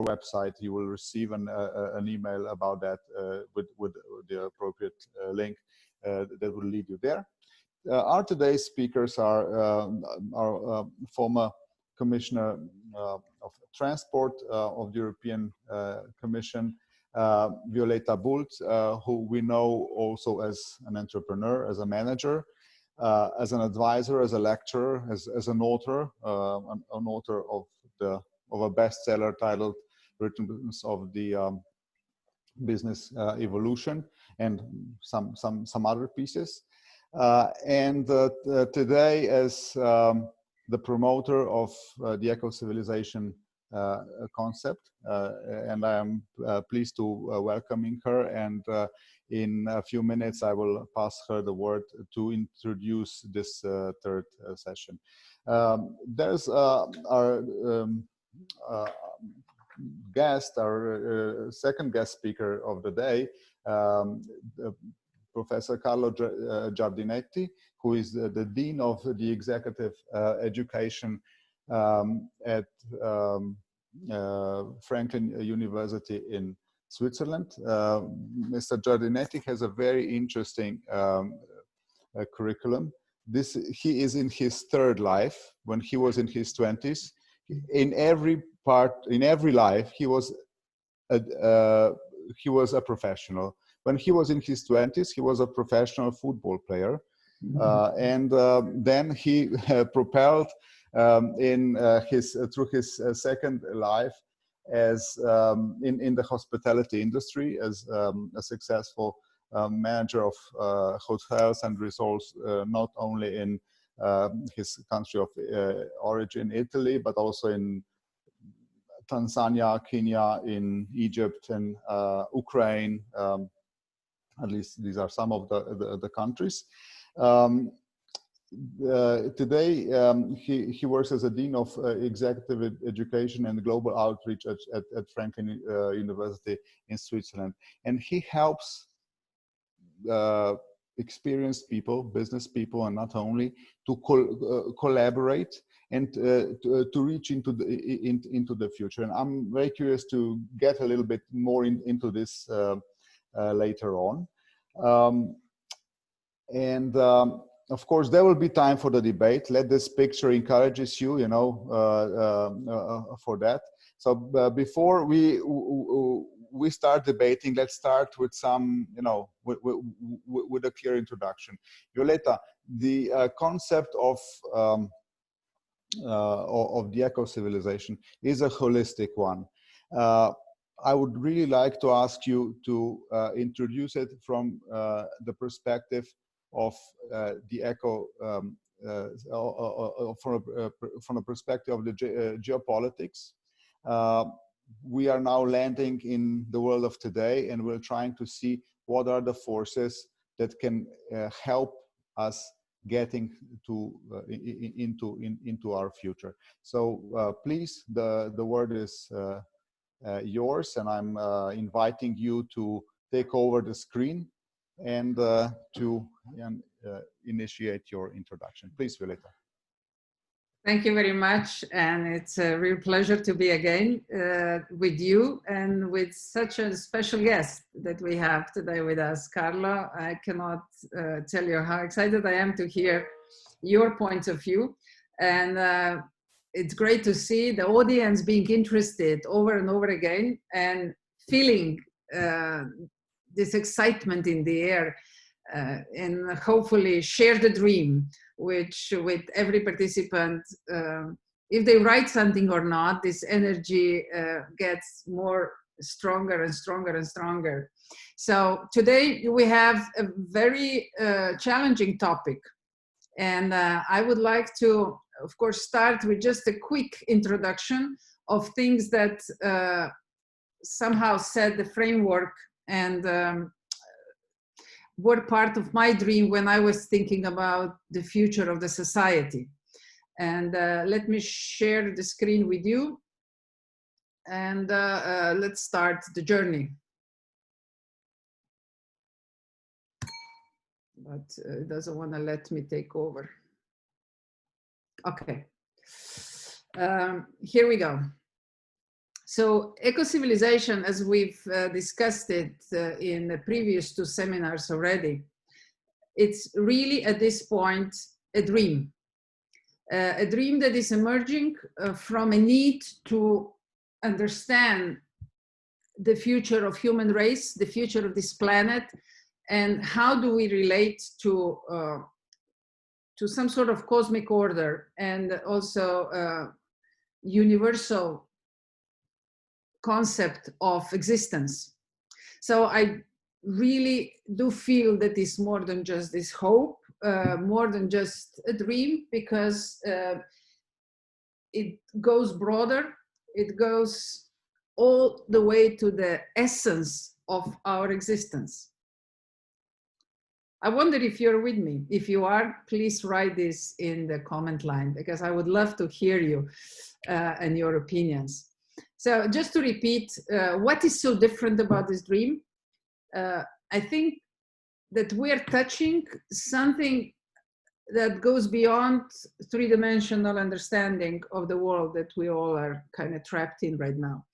website, you will receive an email about that with the appropriate link that will lead you there. Our today's speakers are former Commissioner of Transport of the European Commission, Violeta Bult, who we know also as an entrepreneur, as a manager, as an advisor, as a lecturer, as an author, an author of a bestseller titled "Writings of the Business Evolution" and some other pieces. And today, as the promoter of the eco-civilization concept, and I am pleased to welcoming her, and in a few minutes I will pass her the word to introduce this third session. There's our guest, our second guest speaker of the day, Professor Carlo Giardinetti, who is the Dean of the Executive Education at Franklin University in Switzerland. Mr. Giardinetti has a very interesting curriculum. He is in his third life. When he was in his 20s, in every life, he was a professional. When he was in his 20s, he was a professional football player. And then he propelled through his second life as in the hospitality industry as a successful manager of hotels and resorts, not only in his country of origin, Italy, but also in Tanzania, Kenya, in Egypt, and Ukraine. At least these are some of the countries. Today, he works as a Dean of Executive Education and Global Outreach at Franklin University in Switzerland. And he helps experienced people, business people, and not only, to collaborate and to reach into the future. And I'm very curious to get a little bit more into this later on. Of course, there will be time for the debate. Let this picture encourages you, for that. So before we start debating, let's start with some, with a clear introduction. Violeta, the concept of the eco-civilization is a holistic one. I would really like to ask you to introduce it from the perspective of the from a perspective of the geopolitics. We are now landing in the world of today, and we're trying to see what are the forces that can help us getting to into our future. So please, the word is yours, and I'm inviting you to take over the screen and to initiate your introduction. Please, Violeta. Thank you very much, and it's a real pleasure to be again with you and with such a special guest that we have today with us, Carlo. I cannot tell you how excited I am to hear your point of view, and it's great to see the audience being interested over and over again and feeling this excitement in the air, and hopefully share the dream, which with every participant, if they write something or not, this energy gets more stronger and stronger and stronger. So today we have a very challenging topic, and I would like to, of course, start with just a quick introduction of things that somehow set the framework and were part of my dream when I was thinking about the future of the society. And let me share the screen with you, and let's start the journey. But it doesn't want to let me take over. Okay, here we go. So eco-civilization, as we've discussed it in the previous 2 seminars already, it's really at this point a dream that is emerging from a need to understand the future of human race, the future of this planet, and how do we relate to some sort of cosmic order and also universal concept of existence. So I really do feel that it's more than just this hope, more than just a dream, because it goes broader. It goes all the way to the essence of our existence. I wonder if you're with me. If you are, please write this in the comment line, because I would love to hear you and your opinions. So just to repeat, what is so different about this dream? I think that we're touching something that goes beyond three-dimensional understanding of the world that we all are kind of trapped in right now.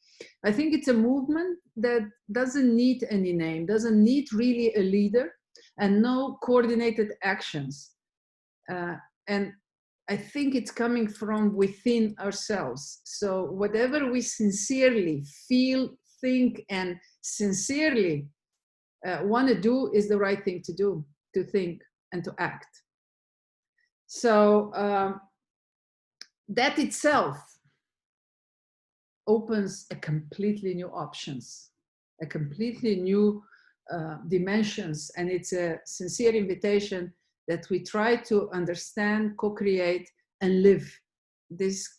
I think it's a movement that doesn't need any name, doesn't need really a leader, and no coordinated actions. And I think it's coming from within ourselves. So whatever we sincerely feel, think, and sincerely want to do is the right thing to do, to think and to act. So that itself opens a completely new options, a completely new dimensions, and it's a sincere invitation that we try to understand, co-create, and live this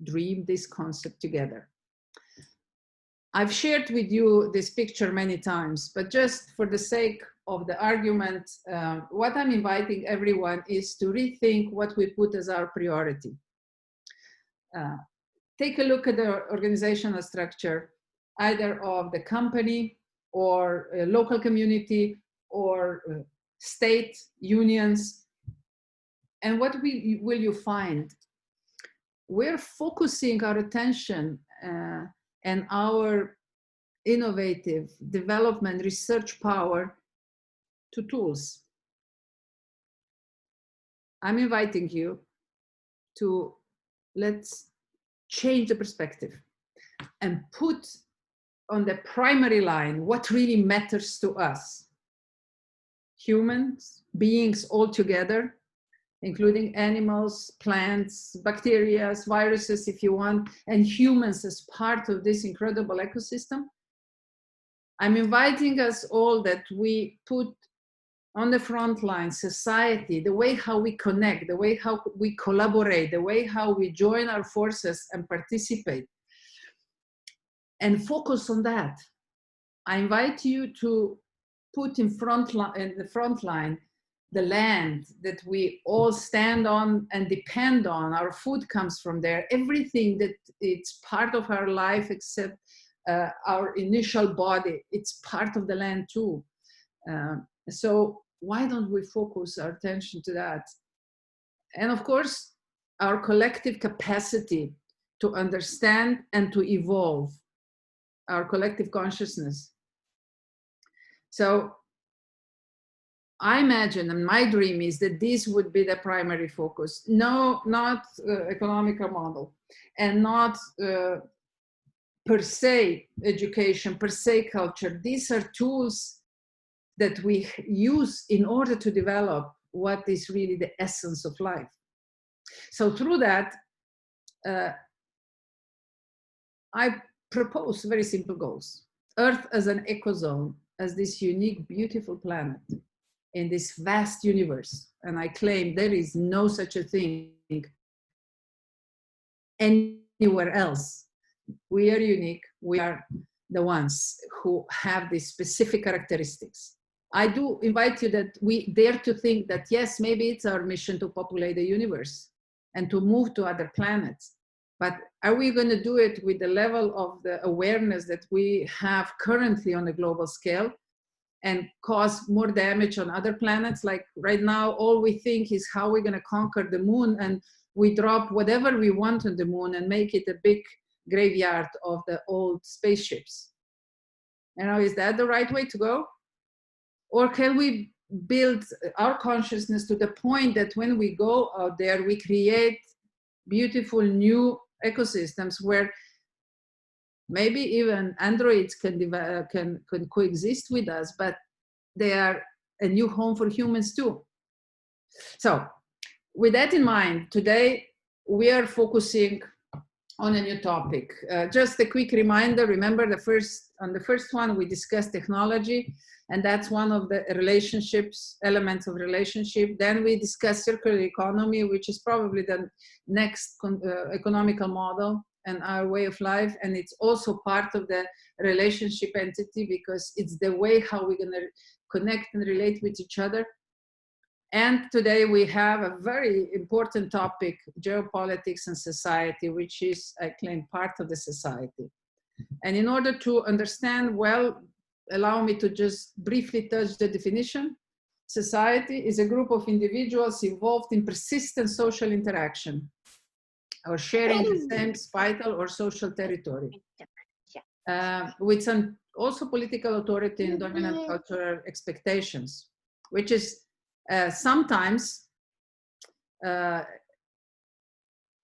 dream, this concept together. I've shared with you this picture many times, but just for the sake of the argument, what I'm inviting everyone is to rethink what we put as our priority. Take a look at the organizational structure, either of the company or a local community or state unions. And what will you find? We're focusing our attention and our innovative development research power to tools. I'm inviting you to let's change the perspective and put on the primary line what really matters to us. Humans, beings all together, including animals, plants, bacteria, viruses, if you want, and humans as part of this incredible ecosystem. I'm inviting us all that we put on the front line society, the way how we connect, the way how we collaborate, the way how we join our forces and participate, and focus on that. I invite you to put in the front line the land that we all stand on and depend on. Our food comes from there. Everything that it's part of our life except our initial body, it's part of the land too. So why don't we focus our attention to that? And of course, our collective capacity to understand and to evolve, our collective consciousness. So I imagine, and my dream is that this would be the primary focus. No, not economical model, and not per se education, per se culture. These are tools that we use in order to develop what is really the essence of life. So through that, I propose very simple goals. Earth as an ecozone, as this unique, beautiful planet in this vast universe. And I claim there is no such a thing anywhere else. We are unique. We are the ones who have these specific characteristics. I do invite you that we dare to think that, yes, maybe it's our mission to populate the universe and to move to other planets. But are we going to do it with the level of the awareness that we have currently on a global scale and cause more damage on other planets? Like right now, all we think is how we're going to conquer the moon, and we drop whatever we want on the moon and make it a big graveyard of the old spaceships. You know, is that the right way to go? Or can we build our consciousness to the point that when we go out there, we create beautiful new ecosystems where maybe even androids can coexist with us, but they are a new home for humans too. So with that in mind, today we are focusing on a new topic. Just a quick reminder, remember on the first one we discussed technology, and that's one of the elements of relationship. Then we discussed circular economy, which is probably the next economical model and our way of life, and it's also part of the relationship entity because it's the way how we're going to connect and relate with each other. And today we have a very important topic, geopolitics and society, which is, I claim, part of the society. And in order to understand well, allow me to just briefly touch the definition. Society is a group of individuals involved in persistent social interaction or sharing the same spatial or social territory, with some also political authority and dominant cultural expectations, which is sometimes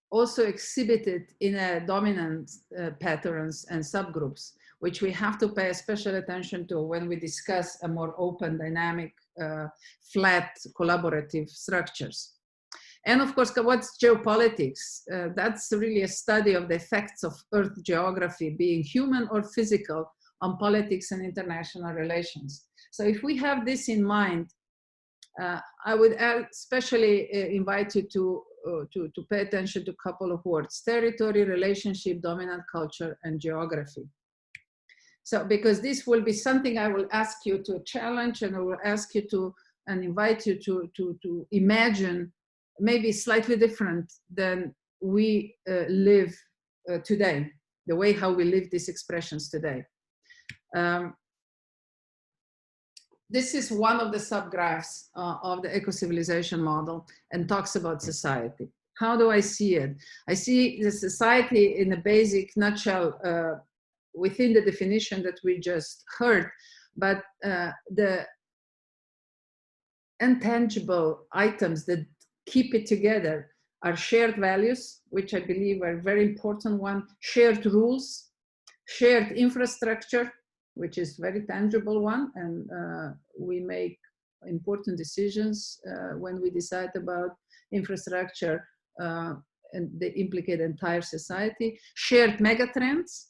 also exhibited in a dominant patterns and subgroups, which we have to pay special attention to when we discuss a more open, dynamic, flat, collaborative structures. And of course, what's geopolitics? That's really a study of the effects of Earth geography, being human or physical, on politics and international relations. So if we have this in mind, I would especially invite you to pay attention to a couple of words: territory, relationship, dominant culture, and geography. So, because this will be something I will ask you to challenge, and I will ask you to, and invite you to imagine maybe slightly different than we live today, the way how we live these expressions today. This is one of the subgraphs of the eco-civilization model and talks about society. How do I see it? I see the society in a basic nutshell within the definition that we just heard, but the intangible items that keep it together are shared values, which I believe are a very important one, shared rules, shared infrastructure, which is very tangible one, and we make important decisions when we decide about infrastructure and they implicate entire society. Shared megatrends,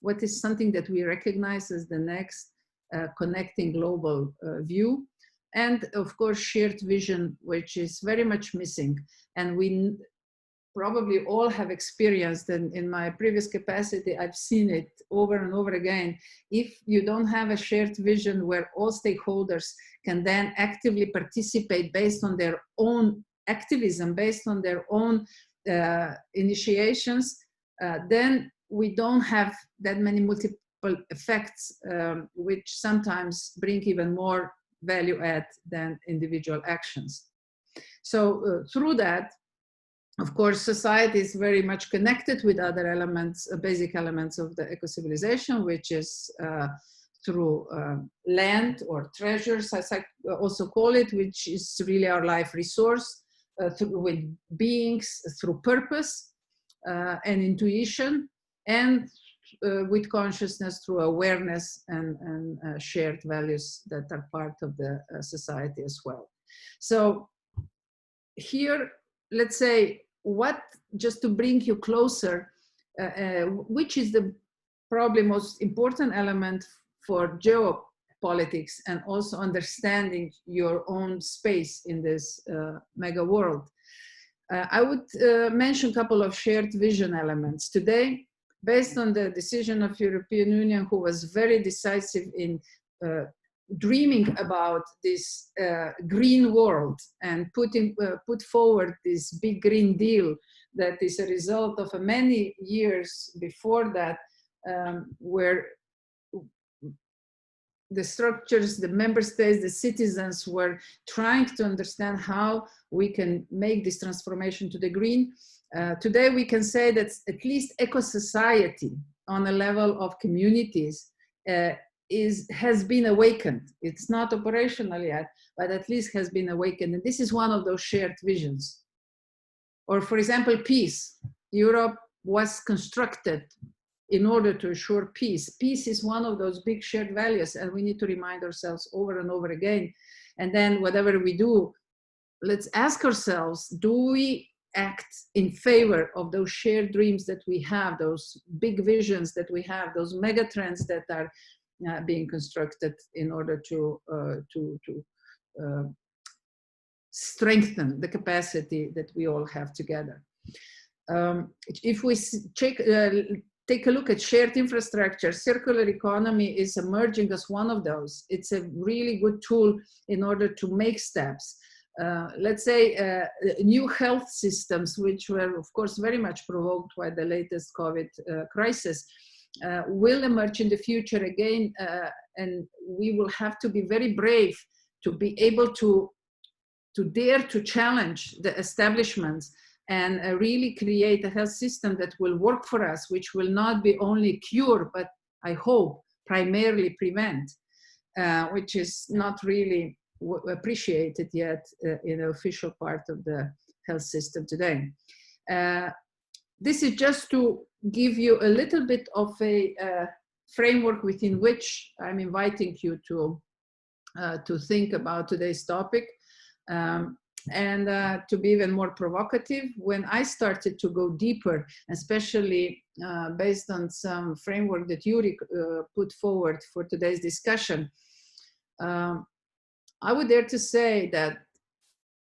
what is something that we recognize as the next connecting global view, and of course shared vision, which is very much missing, and we probably all have experienced, and in my previous capacity, I've seen it over and over again. If you don't have a shared vision where all stakeholders can then actively participate based on their own activism, based on their own initiations, then we don't have that many multiple effects, which sometimes bring even more value add than individual actions. So through that, of course, society is very much connected with other elements, basic elements of the eco-civilization, which is through land or treasures, as I also call it, which is really our life resource, with beings, through purpose and intuition, and with consciousness through awareness and shared values that are part of the society as well. So here, let's say, just to bring you closer, which is the probably most important element for geopolitics and also understanding your own space in this mega world. I would mention a couple of shared vision elements. Today, based on the decision of European Union, who was very decisive in dreaming about this green world and put forward this big Green Deal that is a result of many years before that, where the structures, the member states, the citizens were trying to understand how we can make this transformation to the green. Today we can say that at least eco-society on a level of communities has been awakened. It's not operational yet, but at least has been awakened. And this is one of those shared visions. Or for example, peace. Europe was constructed in order to assure peace. Peace is one of those big shared values, and we need to remind ourselves over and over again. And then whatever we do, let's ask ourselves, do we act in favor of those shared dreams that we have, those big visions that we have, those mega trends that are being constructed in order to strengthen the capacity that we all have together. If we take a look at shared infrastructure, circular economy is emerging as one of those. It's a really good tool in order to make steps. Let's say new health systems, which were of course very much provoked by the latest COVID crisis, will emerge in the future again, and we will have to be very brave to be able to dare to challenge the establishments and really create a health system that will work for us, which will not be only cure, but I hope primarily prevent, which is not really appreciated yet in the official part of the health system today. This is just to give you a little bit of a framework within which I'm inviting you to think about today's topic. And to be even more provocative, when I started to go deeper, especially based on some framework that Yuri put forward for today's discussion, I would dare to say that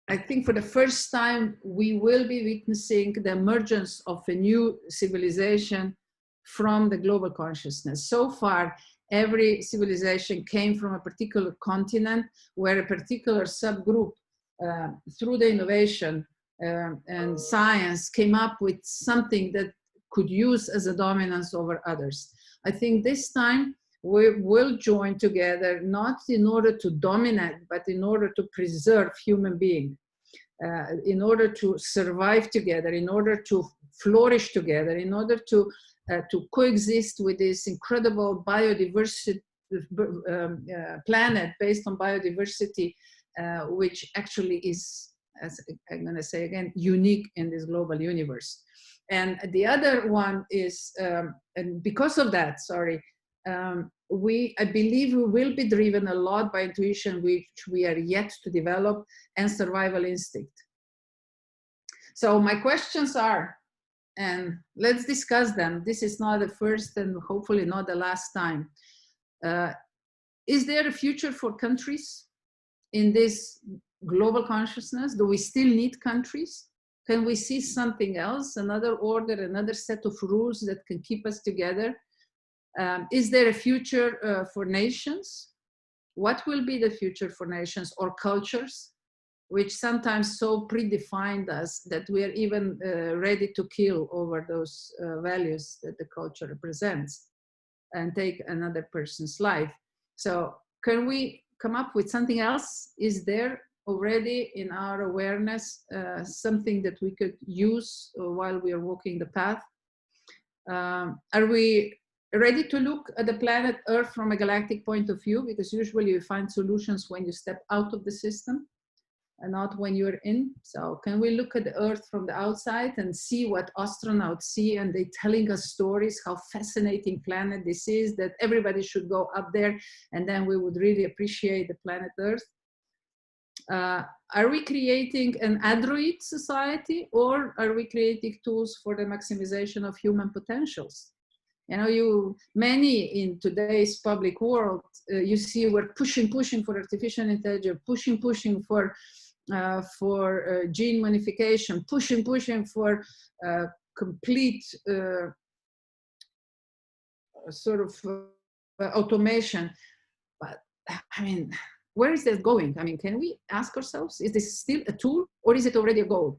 I think for the first time we will be witnessing the emergence of a new civilization from the global consciousness. So far, every civilization came from a particular continent where a particular subgroup through the innovation and science came up with something that could use as a dominance over others. I think this time we will join together, not in order to dominate, but in order to preserve human being, in order to survive together, in order to flourish together, in order to coexist with this incredible biodiversity planet based on biodiversity, which actually is, as I'm going to say again, unique in this global universe. And the other one is, and because of that, I believe we will be driven a lot by intuition, which we are yet to develop, and survival instinct. So my questions are, and let's discuss them. This is not the first and hopefully not the last time. Is there a future for countries in this global consciousness? Do we still need countries? Can we see something else, another order, another set of rules that can keep us together? Is there a future for nations? What will be the future for nations or cultures, which sometimes so predefined us that we are even ready to kill over those values that the culture represents and take another person's life? So can we come up with something else? Is there already in our awareness something that we could use while we are walking the path? Are we ready to look at the planet Earth from a galactic point of view? Because usually you find solutions when you step out of the system and not when you're in. So can we look at the Earth from the outside and see what astronauts see, and they're telling us stories, how fascinating planet this is, that everybody should go up there, and then we would really appreciate the planet Earth. Are we creating an android society, or are we creating tools for the maximization of human potentials? You know, many in today's public world, you see we're pushing for artificial intelligence, pushing for gene modification, pushing for complete sort of automation. But I mean, where is that going? I mean, can we ask ourselves, is this still a tool, or is it already a goal?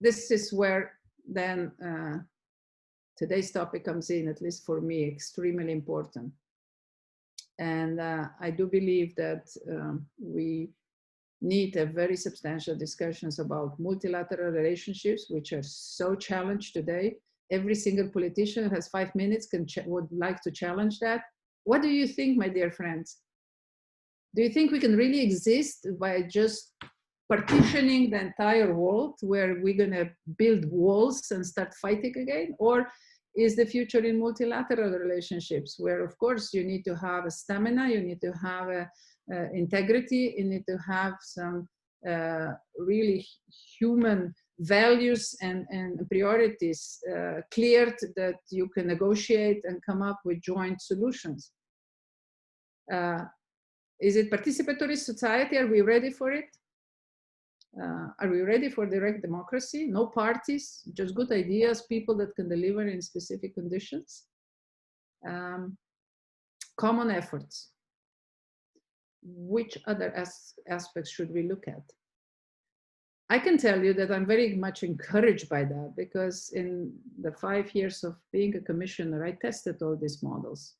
This is where then today's topic comes in, at least for me, extremely important. And I do believe that we need a very substantial discussions about multilateral relationships, which are so challenged today. Every single politician has 5 minutes, would like to challenge that. What do you think, my dear friends? Do you think we can really exist by just partitioning the entire world, where we're gonna build walls and start fighting again? Or is the future in multilateral relationships, where of course you need to have a stamina, you need to have a integrity, you need to have some really human values and priorities cleared, that you can negotiate and come up with joint solutions. Is it participatory society? Are we ready for it? Are we ready for direct democracy? No parties, just good ideas, people that can deliver in specific conditions. Common efforts. Which other aspects should we look at? I can tell you that I'm very much encouraged by that, because in the 5 years of being a commissioner, I tested all these models,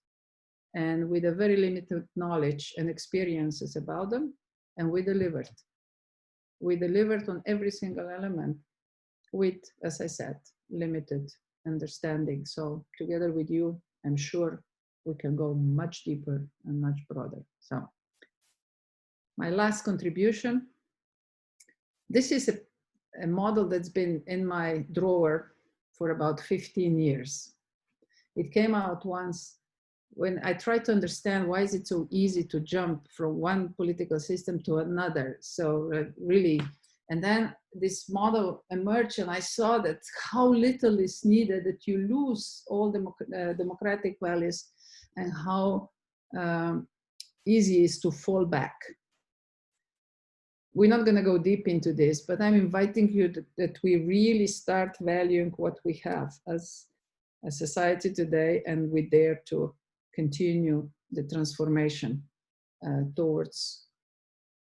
and with a very limited knowledge and experiences about them, and we delivered. We delivered on every single element with, as I said, limited understanding. So together with you, I'm sure we can go much deeper and much broader. So my last contribution, this is a model that's been in my drawer for about 15 years. It came out once when I tried to understand why is it so easy to jump from one political system to another. So really, and then this model emerged, and I saw that how little is needed, that you lose all democratic values, and how easy it is to fall back. We're not going to go deep into this, but I'm inviting you that we really start valuing what we have as a society today, and we dare to continue the transformation towards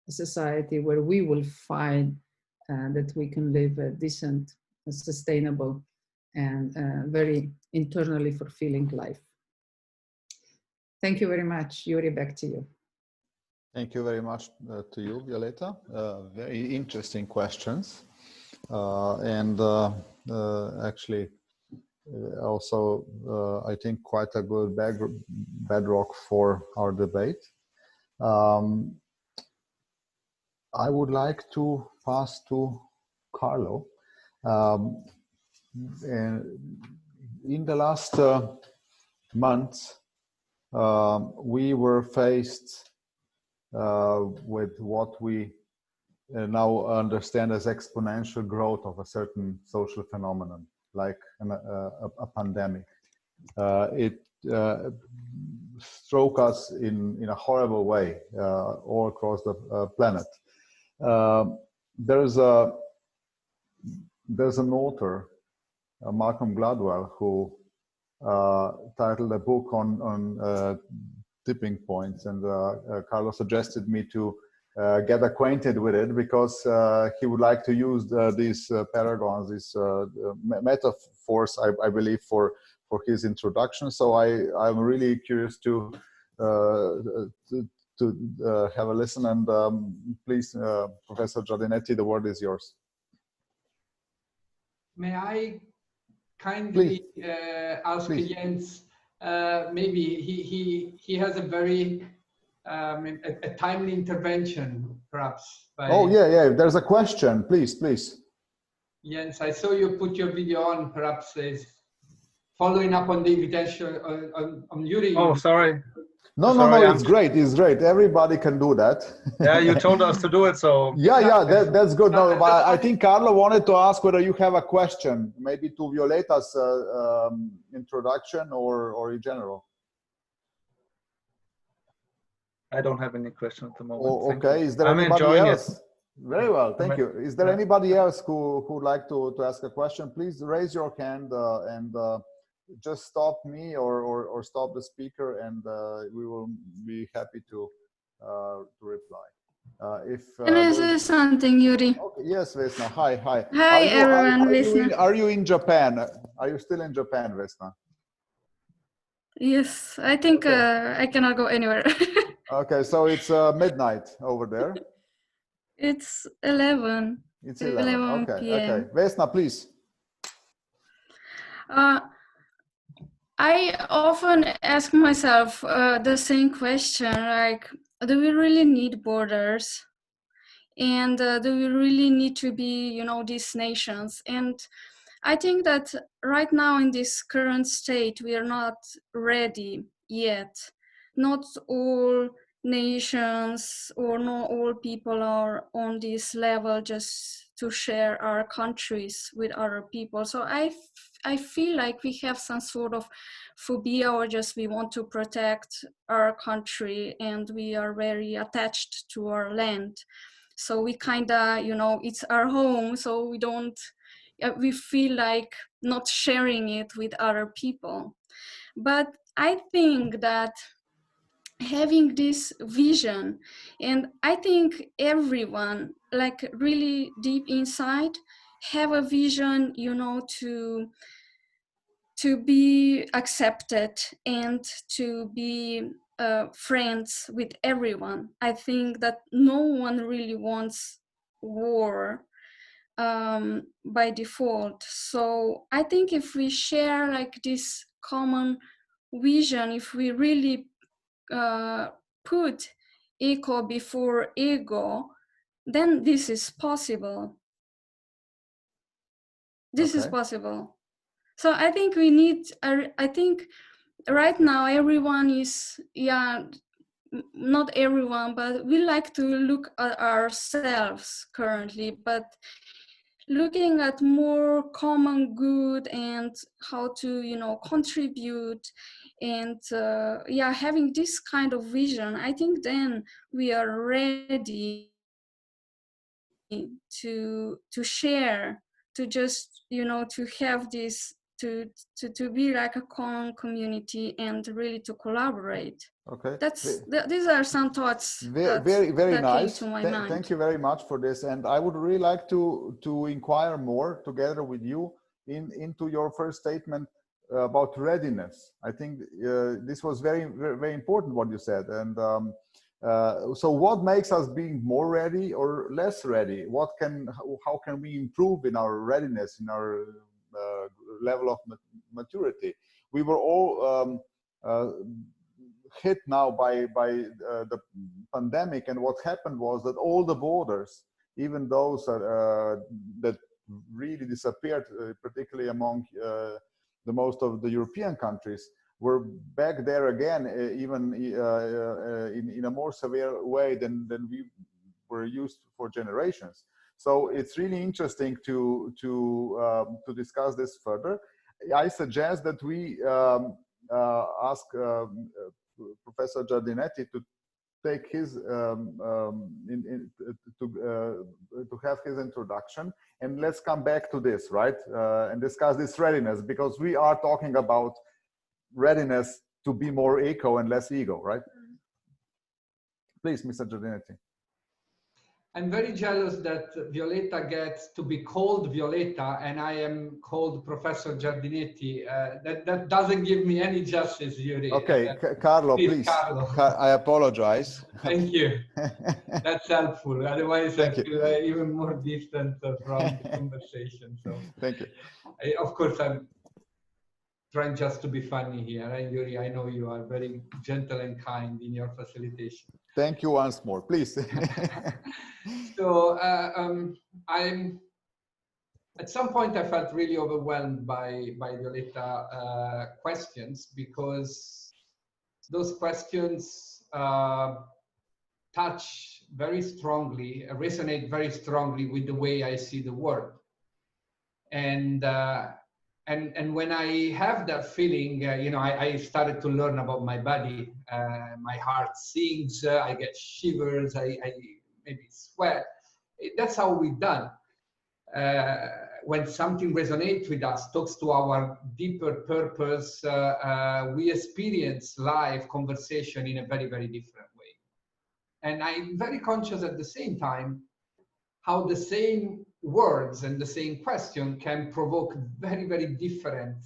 a society where we will find that we can live a decent, sustainable, and very internally fulfilling life. Thank you very much. Yuri, back to you. Thank you very much to you, Violeta. Very interesting questions. Actually, also, I think quite a good bedrock for our debate. I would like to pass to Carlo. In the last months, we were faced with what we now understand as exponential growth of a certain social phenomenon, like a pandemic. It struck us in a horrible way all across the planet. There's an author, Malcolm Gladwell, who titled a book on tipping points, and Carlos suggested me to get acquainted with it, because he would like to use these paragons, these metaphors, I believe, for his introduction. So I'm really curious to have a listen, and please, Professor Giardinetti, the word is yours. May I kindly ask Jens? Maybe he has a very a timely intervention, perhaps. Oh yeah. There's a question. Please. Jens, I saw you put your video on. Perhaps is following up on the invitation on Yuri. Oh, sorry. No, it's great. It's great. Everybody can do that. Yeah, you told us to do it, so. Yeah, that's good. No, I think Carlo wanted to ask whether you have a question, maybe to Violeta's introduction or in general. I don't have any question at the moment. Oh, okay. Is there anybody else? Very well, thank you. Is there anybody else who would like to ask a question? Please raise your hand and just stop me or stop the speaker, and we will be happy to reply. Can I say something, Yuri? Okay, yes, Vesna. Hi. Hi, everyone. Vesna. Are you in Japan? Are you still in Japan, Vesna? Yes, I think I cannot go anywhere. Okay, so it's midnight over there. It's 11. It's 11. Okay, p.m. okay. Vesna, please. I often ask myself the same question, like, do we really need borders? And do we really need to be, you know, these nations? And I think that right now in this current state, we are not ready yet. Not all nations or not all people are on this level just to share our countries with other people. So I feel like we have some sort of phobia, or just we want to protect our country and we are very attached to our land. So we kind of, you know, it's our home, so we don't, we feel like not sharing it with other people. But I think that having this vision, and I think everyone, like really deep inside, have a vision, you know, to be accepted and to be friends with everyone. I think that no one really wants war by default. So I think if we share like this common vision, if we really put eco before ego, then this is possible. This is possible. So I think we need, I think right now everyone is, yeah, not everyone, but we like to look at ourselves currently, but looking at more common good and how to, you know, contribute and yeah, having this kind of vision, I think then we are ready to share, to just, you know, to have this, to be like a common community and really to collaborate. Okay. These are some thoughts very that nice. came to my mind. Thank you very much for this, and I would really like to inquire more together with you into your first statement about readiness. I think this was very important what you said, and so what makes us being more ready or less ready? How can we improve in our readiness, in our level of maturity? We were all hit now by the pandemic, and what happened was that all the borders, even those that really disappeared, particularly among the most of the European countries, were back there again, even in a more severe way than we were used for generations. So it's really interesting to discuss this further. I suggest that we ask Professor Giardinetti to take his to have his introduction, and let's come back to this, right, and discuss this readiness, because we are talking about readiness to be more eco and less ego, right? Please, Mr. Giardinetti. I'm very jealous that Violetta gets to be called Violetta and I am called Professor Giardinetti. That doesn't give me any justice, Yuri. Okay, Carlo, please. Carlo. I apologize. Thank you. That's helpful. Otherwise, I Thank feel even more distant from the conversation. So, thank you. Of course, I'm trying just to be funny here. And Yuri, I know you are very gentle and kind in your facilitation. Thank you once more, please. So at some point I felt really overwhelmed by Violetta questions, because those questions touch very strongly, resonate very strongly with the way I see the world. And when I have that feeling, you know, I started to learn about my body. My heart sings, I get shivers, I maybe sweat. That's how we're done. When something resonates with us, talks to our deeper purpose, we experience live conversation in a very, very different way. And I'm very conscious at the same time how the same words and the same question can provoke very, very different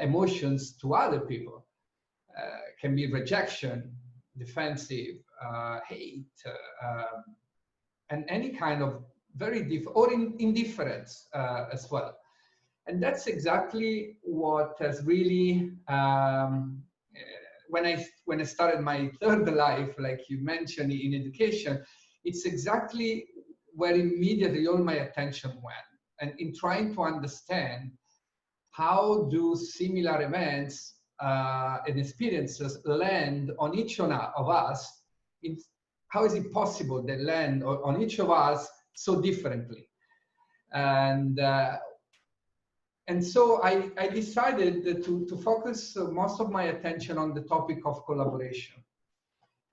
emotions to other people. Can be rejection, defensive, hate, and any kind of very or indifference as well. And that's exactly what has really, when I started my third life, like you mentioned in education, it's exactly where immediately all my attention went. And in trying to understand how do similar events and experiences land on each of us, how is it possible they land on each of us so differently? And so I decided to focus most of my attention on the topic of collaboration.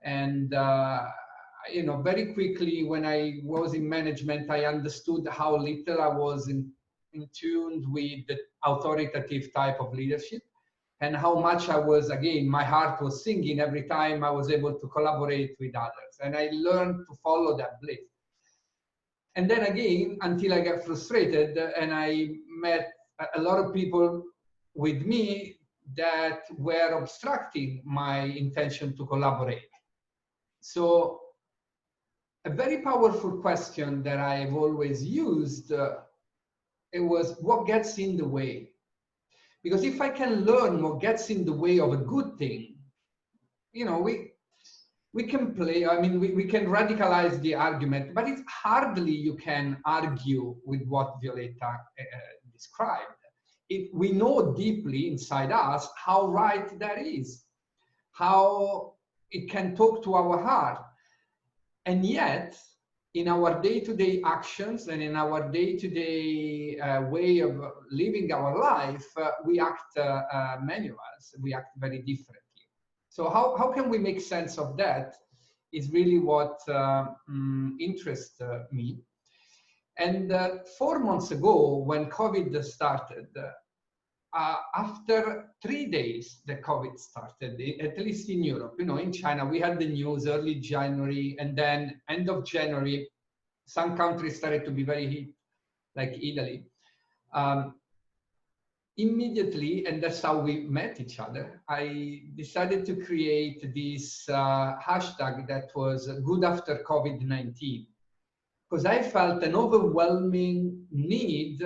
And you know, very quickly when I was in management, I understood how little I was in tune with the authoritative type of leadership, and how much I was, again, my heart was singing every time I was able to collaborate with others. And I learned to follow that bliss. And then again, until I got frustrated and I met a lot of people with me that were obstructing my intention to collaborate. So a very powerful question that I've always used, it was, what gets in the way? Because if I can learn what gets in the way of a good thing, you know, we can play, I mean, we can radicalize the argument, but it's hardly you can argue with what Violetta described. We know deeply inside us how right that is, how it can talk to our heart. And yet, in our day-to-day actions and in our day-to-day way of living our life, we act, many of us, we act very differently. So how can we make sense of that is really what interests me. And 4 months ago, when COVID started, after 3 days that COVID started, at least in Europe, you know, in China, we had the news early January, and then end of January, some countries started to be very hit, like Italy. Immediately, and that's how we met each other, I decided to create this hashtag that was Good After COVID-19, because I felt an overwhelming need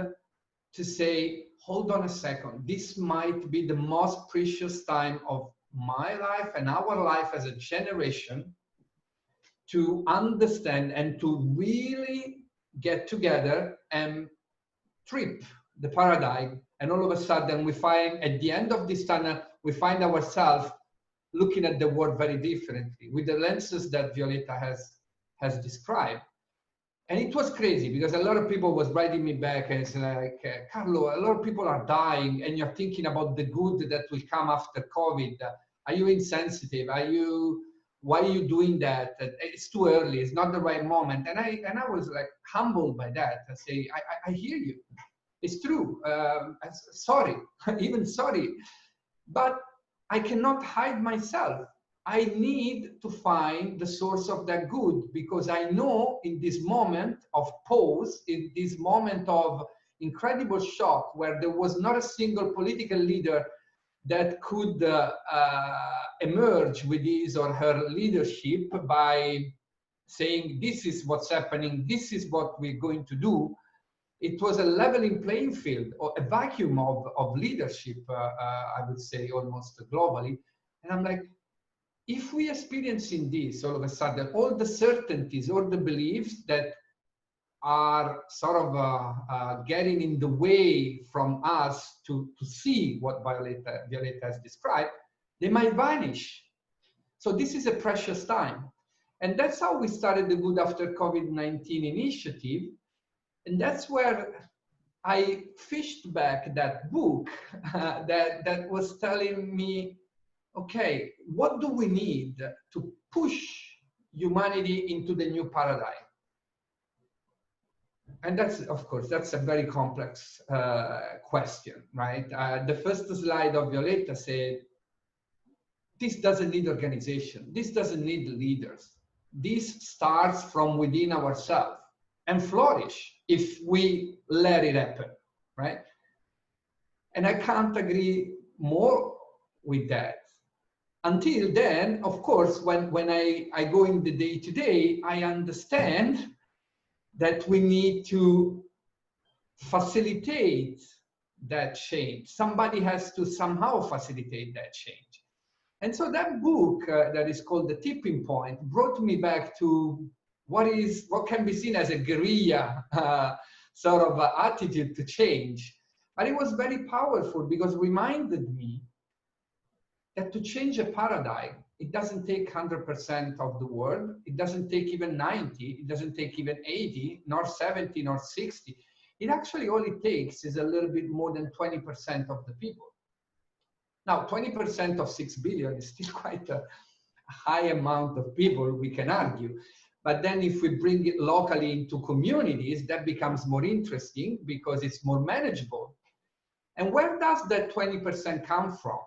to say, hold on a second, this might be the most precious time of my life and our life as a generation to understand and to really get together and trip the paradigm. And all of a sudden we find at the end of this tunnel, we find ourselves looking at the world very differently with the lenses that Violetta has described. And it was crazy because a lot of people was writing me back and saying like, Carlo, a lot of people are dying and you're thinking about the good that will come after COVID. Are you insensitive? Why are you doing that? It's too early. It's not the right moment. And I was like humbled by that. I say, I hear you. It's true. Sorry, even sorry. But I cannot hide myself. I need to find the source of that good, because I know in this moment of pause, in this moment of incredible shock, where there was not a single political leader that could emerge with his or her leadership by saying, this is what's happening, this is what we're going to do. It was a leveling playing field, or a vacuum of leadership, I would say, almost globally. And I'm like, if we experiencing this all of a sudden, all the certainties, all the beliefs that are sort of getting in the way from us to see what Violetta has described, they might vanish. So this is a precious time. And that's how we started the Good After COVID-19 initiative. And that's where I fished back that book that was telling me, okay, what do we need to push humanity into the new paradigm? And that's, of course, that's a very complex question, right? The first slide of Violetta said, this doesn't need organization. This doesn't need leaders. This starts from within ourselves and flourish if we let it happen, right? And I can't agree more with that. Until then, of course, when I go in the day-to-day, I understand that we need to facilitate that change. Somebody has to somehow facilitate that change. And so that book that is called The Tipping Point brought me back to what can be seen as a guerrilla sort of attitude to change. But it was very powerful because it reminded me that to change a paradigm, it doesn't take 100% of the world. It doesn't take even 90. It doesn't take even 80, nor 70, nor 60. It actually all it takes is a little bit more than 20% of the people. Now, 20% of 6 billion is still quite a high amount of people, we can argue. But then if we bring it locally into communities, that becomes more interesting because it's more manageable. And where does that 20% come from?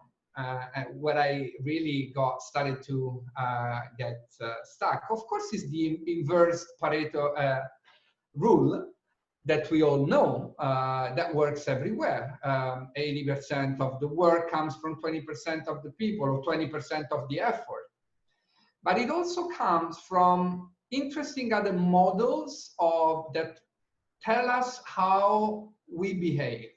What I really started to get stuck, of course, is the inverse Pareto rule that we all know that works everywhere. 80% of the work comes from 20% of the people, or 20% of the effort. But it also comes from interesting other models that tell us how we behave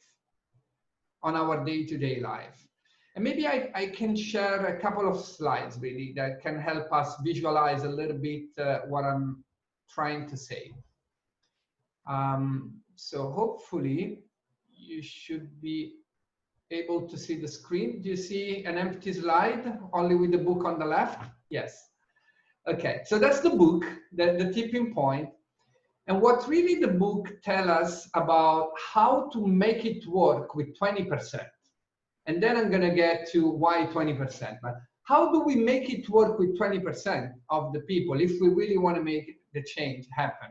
on our day-to-day life. And maybe I can share a couple of slides really that can help us visualize a little bit what I'm trying to say. So hopefully you should be able to see the screen. Do you see an empty slide only with the book on the left? Yes. Okay, so that's the book, the tipping point. And what really the book tells us about how to make it work with 20%. And then I'm gonna get to why 20%. But how do we make it work with 20% of the people if we really wanna make the change happen?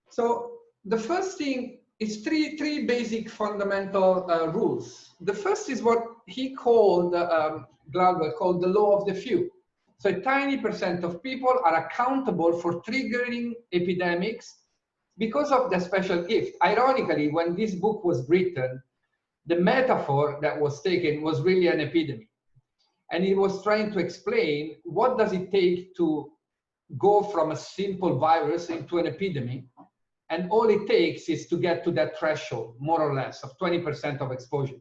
So the first thing is three basic fundamental rules. The first is what he called, Gladwell called the law of the few. So a tiny percent of people are accountable for triggering epidemics because of their special gift. Ironically, when this book was written, the metaphor that was taken was really an epidemic. And he was trying to explain what does it take to go from a simple virus into an epidemic. And all it takes is to get to that threshold, more or less, of 20% of exposure.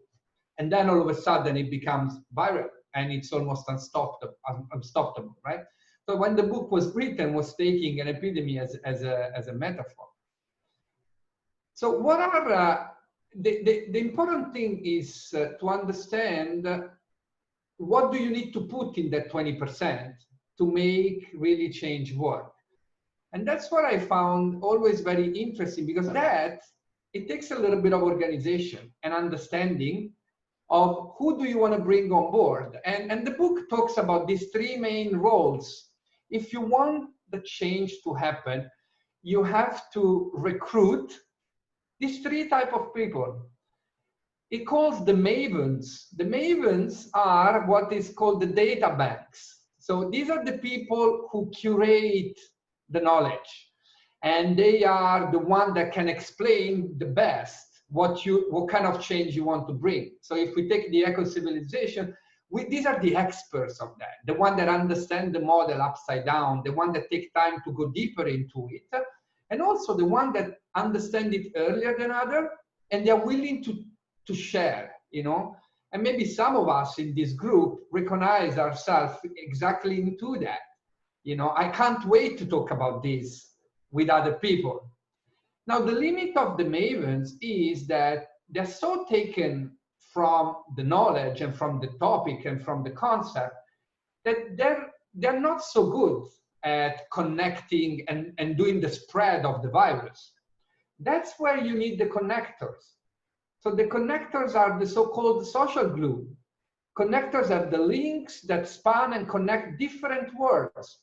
And then all of a sudden it becomes viral and it's almost unstoppable, right? So when the book was written, was taking an epidemic as a metaphor. So what are, the important thing is to understand what do you need to put in that 20% to make really change work. And that's what I found always very interesting, because it takes a little bit of organization and understanding of who do you want to bring on board. And the book talks about these three main roles. If you want the change to happen, you have to recruit these three types of people. It calls the mavens. The mavens are what is called the data banks. So these are the people who curate the knowledge, and they are the one that can explain the best what kind of change you want to bring. So if we take the eco-civilization, these are the experts of that, the one that understand the model upside down, the one that take time to go deeper into it, and also the one that understand it earlier than other, and they're willing to share, you know. And maybe some of us in this group recognize ourselves exactly into that. You know, I can't wait to talk about this with other people. Now, the limit of the mavens is that they're so taken from the knowledge and from the topic and from the concept that they're not so good at connecting and doing the spread of the virus. That's where you need the connectors. So the connectors are the so-called social glue. Connectors are the links that span and connect different words.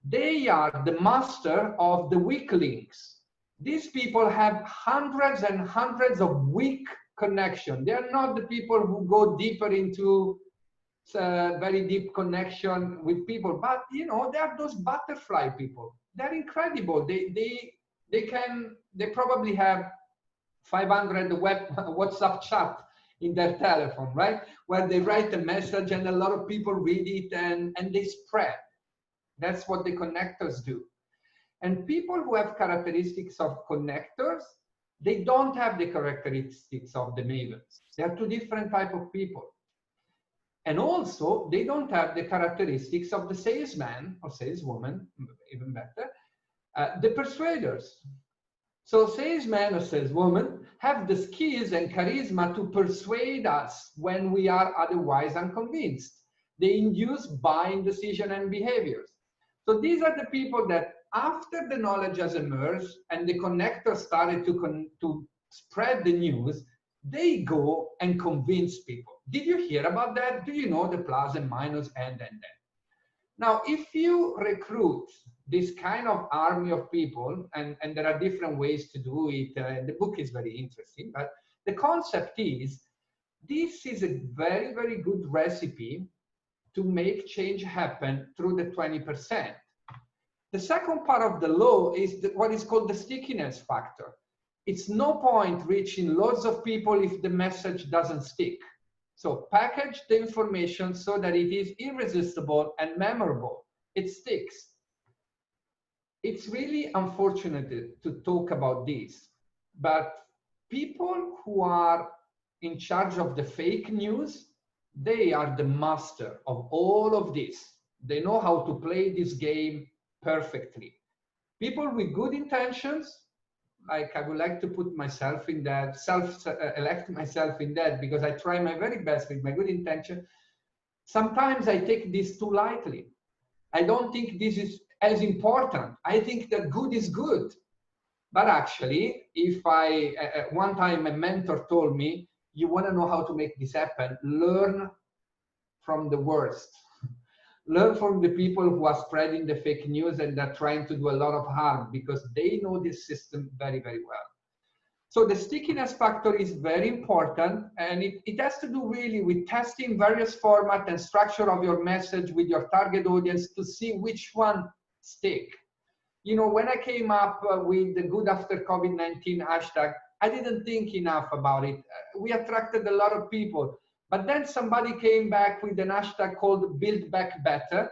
They are the master of the weak links. These people have hundreds and hundreds of weak connections. They are not the people who go deeper into very deep connection with people, but you know, they are those butterfly people. They're incredible. They probably have 500 WhatsApp chat in their telephone, right? Where they write a message and a lot of people read it and they spread. That's what the connectors do. And people who have characteristics of connectors, they don't have the characteristics of the mavens. They are two different types of people. And also, they don't have the characteristics of the salesman or saleswoman, even better, the persuaders. So salesmen or saleswomen have the skills and charisma to persuade us when we are otherwise unconvinced. They induce buying decision and behaviors. So these are the people that after the knowledge has emerged and the connector started to spread the news, they go and convince people. Did you hear about that? Do you know the plus and minus and? Now, if you recruit this kind of army of people, and there are different ways to do it, the book is very interesting, but the concept is, this is a very, very good recipe to make change happen through the 20%. The second part of the law is what is called the stickiness factor. It's no point reaching lots of people if the message doesn't stick. So package the information so that it is irresistible and memorable. It sticks. It's really unfortunate to talk about this, but people who are in charge of the fake news, they are the master of all of this. They know how to play this game perfectly. People with good intentions, like I would like to put myself in that, elect myself in that, because I try my very best with my good intention. Sometimes I take this too lightly. I don't think this is as important. I think that good is good. But actually, if one time a mentor told me, you want to know how to make this happen, learn from the worst. Learn from the people who are spreading the fake news and are trying to do a lot of harm, because they know this system very, very well. So the stickiness factor is very important, and it has to do really with testing various formats and structure of your message with your target audience to see which one stick. You know, when I came up with the Good After COVID-19 hashtag, I didn't think enough about it. We attracted a lot of people. But then somebody came back with an hashtag called Build Back Better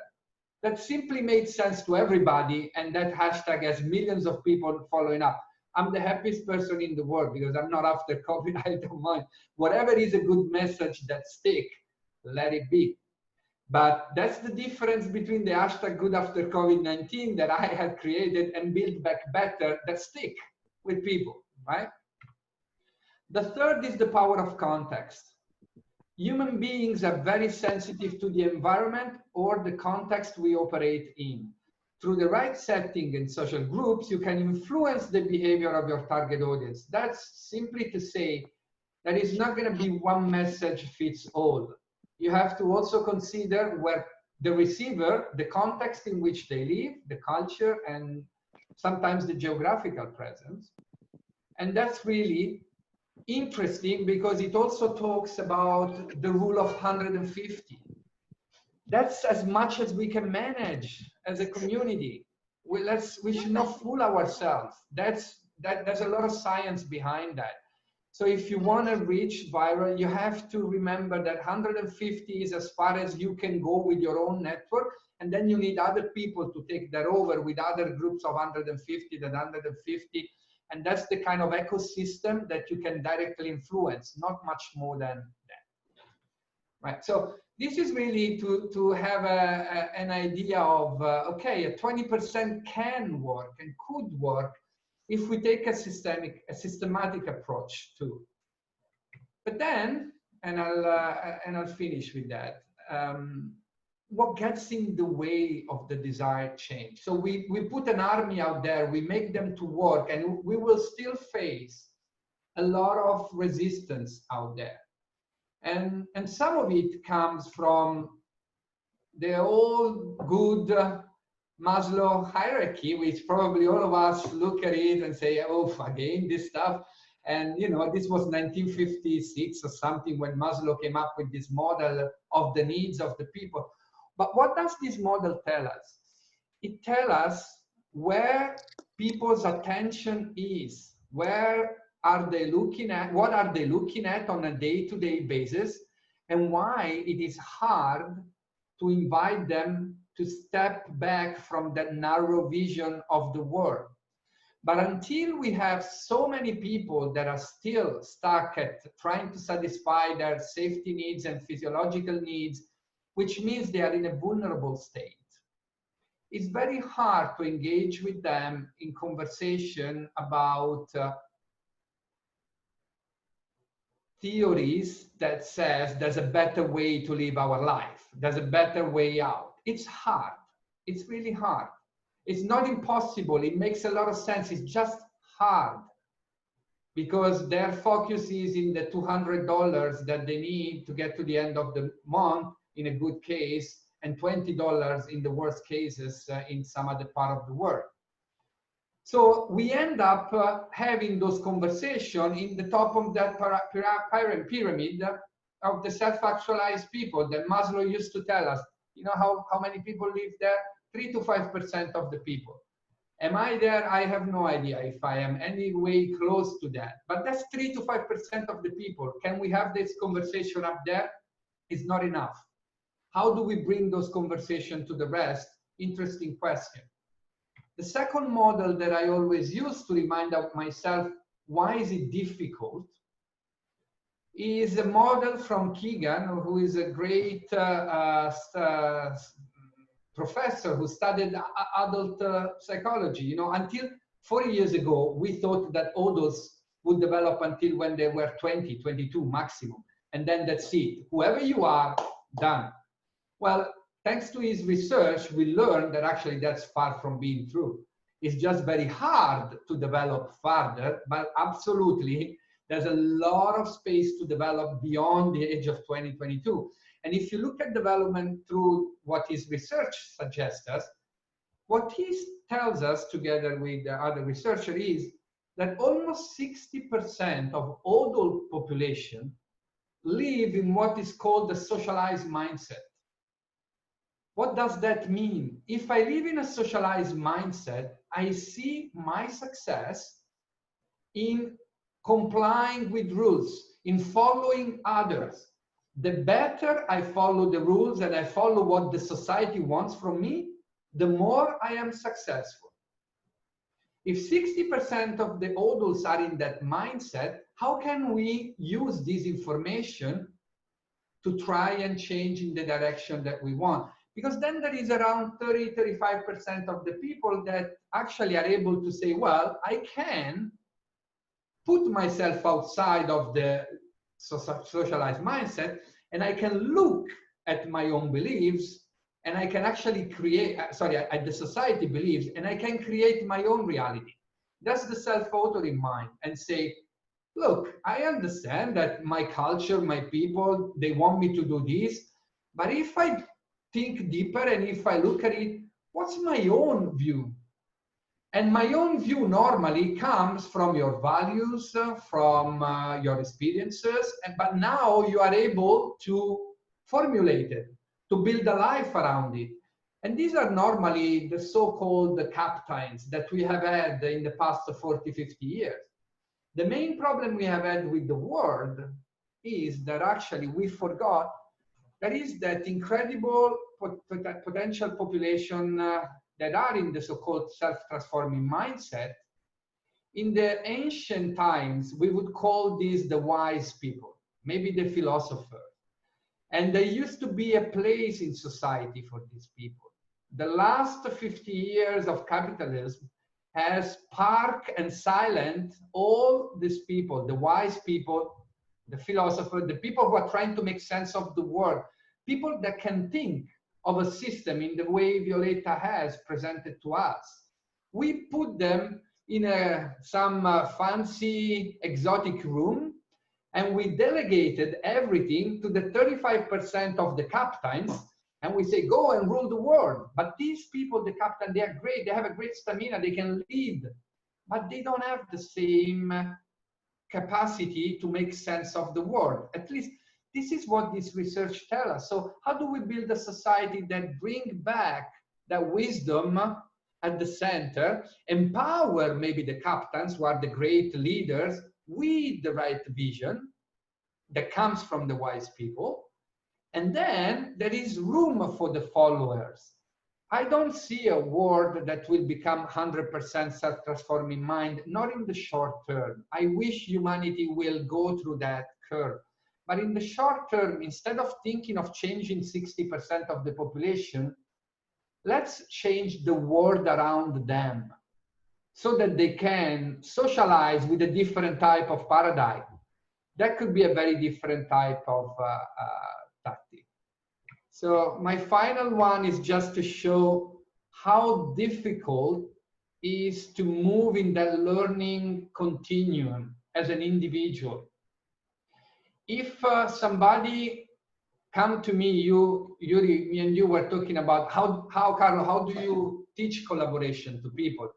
that simply made sense to everybody, and that hashtag has millions of people following up. I'm the happiest person in the world because I'm not after COVID, I don't mind. Whatever is a good message that stick, let it be. But that's the difference between the hashtag Good After COVID-19 that I had created and Build Back Better that stick with people, right? The third is the power of context. Human beings are very sensitive to the environment or the context we operate in. Through the right setting and social groups, you can influence the behavior of your target audience. That's simply to say that it's not going to be one message fits all. You have to also consider where the receiver, the context in which they live, the culture, and sometimes the geographical presence. And that's really interesting because it also talks about the rule of 150. That's as much as we can manage as a community. We should not fool ourselves. There's a lot of science behind that. So if you want to reach viral, you have to remember that 150 is as far as you can go with your own network, and then you need other people to take that over with other groups of 150, then 150. And that's the kind of ecosystem that you can directly influence, not much more than that. Right. So this is really to have an idea of, okay, a 20% can work and could work if we take a systematic approach too. But then, and I'll finish with that. What gets in the way of the desired change? So we put an army out there, we make them to work, and we will still face a lot of resistance out there. And some of it comes from the old good Maslow hierarchy, which probably all of us look at it and say, oh, again, this stuff. And, you know, this was 1956 or something when Maslow came up with this model of the needs of the people. But what does this model tell us? It tells us where people's attention is, where are they looking at, what are they looking at on a day-to-day basis, and why it is hard to invite them to step back from that narrow vision of the world. But until we have so many people that are still stuck at trying to satisfy their safety needs and physiological needs, which means they are in a vulnerable state, it's very hard to engage with them in conversation about theories that says there's a better way to live our life, there's a better way out. It's hard. It's really hard. It's not impossible. It makes a lot of sense. It's just hard because their focus is in the $200 that they need to get to the end of the month in a good case, and $20 in the worst cases in some other part of the world. So we end up having those conversations in the top of that pyramid of the self-actualized people that Maslow used to tell us. You know how many people live there? 3 to 5% of the people. Am I there? I have no idea if I am any way close to that. But that's 3 to 5% of the people. Can we have this conversation up there? It's not enough. How do we bring those conversations to the rest? Interesting question. The second model that I always use to remind myself why is it difficult is a model from Keegan, who is a great professor who studied adult psychology. You know, until 4 years ago, we thought that adults would develop until when they were 20, 22 maximum. And then that's it. Whoever you are, done. Well, thanks to his research, we learned that actually that's far from being true. It's just very hard to develop further, but absolutely, there's a lot of space to develop beyond the age of 2022. And if you look at development through what his research suggests us, what he tells us together with the other researcher is that almost 60% of adult population live in what is called the socialized mindset. What does that mean? If I live in a socialized mindset, I see my success in complying with rules, in following others. The better I follow the rules and I follow what the society wants from me, the more I am successful. If 60% of the adults are in that mindset, how can we use this information to try and change in the direction that we want? Because then there is around 30–35% of the people that actually are able to say, well, I can put myself outside of the socialized mindset, and I can look at my own beliefs, and I can actually create, at the society beliefs, and I can create my own reality. That's the self-author in mind, and say, look, I understand that my culture, my people, they want me to do this, but if I think deeper and if I look at it, what's my own view? And my own view normally comes from your values, from your experiences, but now you are able to formulate it, to build a life around it. And these are normally the so-called captains that we have had in the past 40–50 years. The main problem we have had with the world is that actually we forgot there is that incredible potential population that are in the so-called self-transforming mindset. In the ancient times, we would call these the wise people, maybe the philosophers. And there used to be a place in society for these people. The last 50 years of capitalism has parked and silent all these people, the wise people, the philosophers, the people who are trying to make sense of the world, people that can think of a system in the way Violetta has presented to us. We put them in some fancy exotic room, and we delegated everything to the 35% of the captains, and we say, go and rule the world. But these people, the captain, they are great, they have a great stamina, they can lead, but they don't have the same capacity to make sense of the world. At least this is what this research tells us. So how do we build a society that brings back that wisdom at the center, empower maybe the captains who are the great leaders with the right vision that comes from the wise people, and then there is room for the followers. I don't see a world that will become 100% self-transforming mind, not in the short term. I wish humanity will go through that curve. But in the short term, instead of thinking of changing 60% of the population, let's change the world around them so that they can socialize with a different type of paradigm. That could be a very different type of tactic. So my final one is just to show how difficult it is to move in that learning continuum as an individual. If somebody come to me, Yuri, me and you were talking about how Carlo, how do you teach collaboration to people?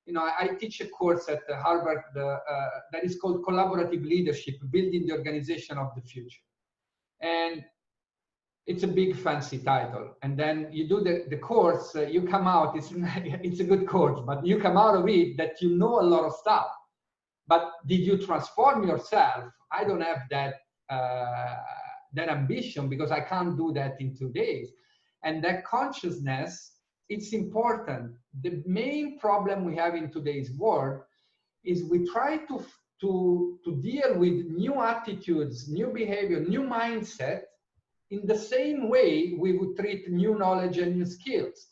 You know, I teach a course at Harvard that is called Collaborative Leadership, Building the Organization of the Future. And it's a big fancy title. And then you do the course, you come out, it's a good course, but you come out of it that you know a lot of stuff. But did you transform yourself? I don't have that, that ambition because I can't do that in 2 days. And that consciousness, it's important. The main problem we have in today's world is we try to deal with new attitudes, new behavior, new mindset in the same way we would treat new knowledge and new skills.